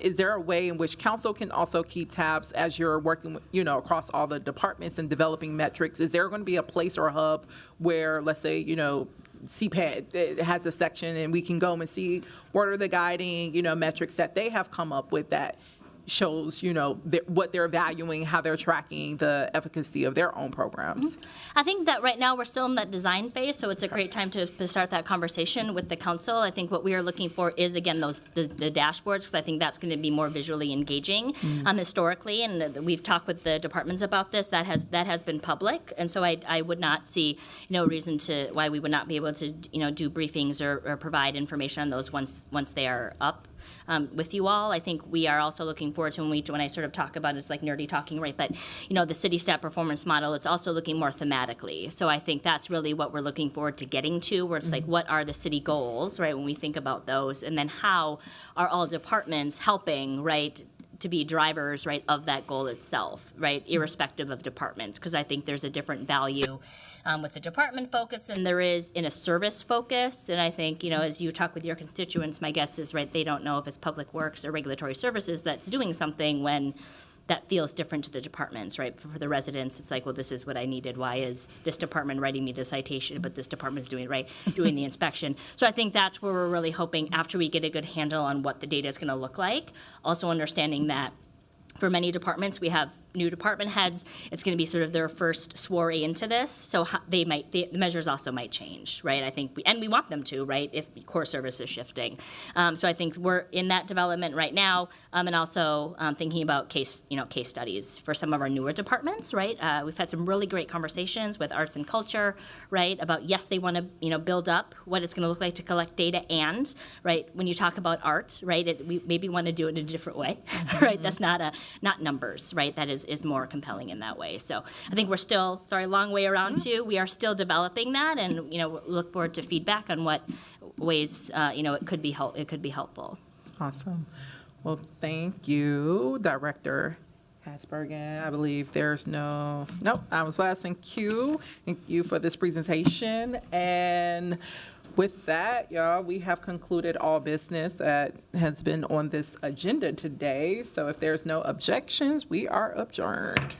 Is there a way in which council can also keep tabs as you're working with, across all the departments and developing metrics? Is there going to be a place or a hub where, let's say, CPAD it has a section and we can go and see what are the guiding, metrics that they have come up with that shows, what they're valuing, how they're tracking the efficacy of their own programs? I think that right now we're still in that design phase, so it's a great time to start that conversation with the council. I think what we are looking for is, again, the dashboards, because I think that's going to be more visually engaging historically, and we've talked with the departments about this. That has been public, and so I would not see no reason to why we would not be able to do briefings or provide information on those once they are up. With you all, I think we are also looking forward to when I sort of talk about it's like nerdy talking, right? But the city staff performance model, it's also looking more thematically. So I think that's really what we're looking forward to getting to, where it's like, what are the city goals, right? When we think about those, and then how are all departments helping, right? To be drivers, right, of that goal itself, right, irrespective of departments, because I think there's a different value with the department focus than there is in a service focus. And I think, as you talk with your constituents, my guess is, right, they don't know if it's public works or regulatory services that's doing something when that feels different to the departments, right? For the residents, it's like, well, this is what I needed. Why is this department writing me the citation, but this department is doing the inspection? So I think that's where we're really hoping, after we get a good handle on what the data is going to look like, also understanding that for many departments, we have new department heads. It's going to be sort of their first soiree into this, so the measures also might change, right? I think, we want them to, right? If core service is shifting, so I think we're in that development right now, and also thinking about case studies for some of our newer departments, right? We've had some really great conversations with arts and culture, right? About yes, they want to build up what it's going to look like to collect data, and right when you talk about art, right? We maybe want to do it in a different way, right? That's not numbers, right? That is more compelling in that way. So I think we're still, long way around too. We are still developing that, and look forward to feedback on what ways it could be helpful. Awesome. Well, thank you, Director Hasbergen. I believe there's nope, I was last in queue. Thank you for this presentation. And with that, y'all, we have concluded all business that has been on this agenda today. So if there's no objections, we are adjourned.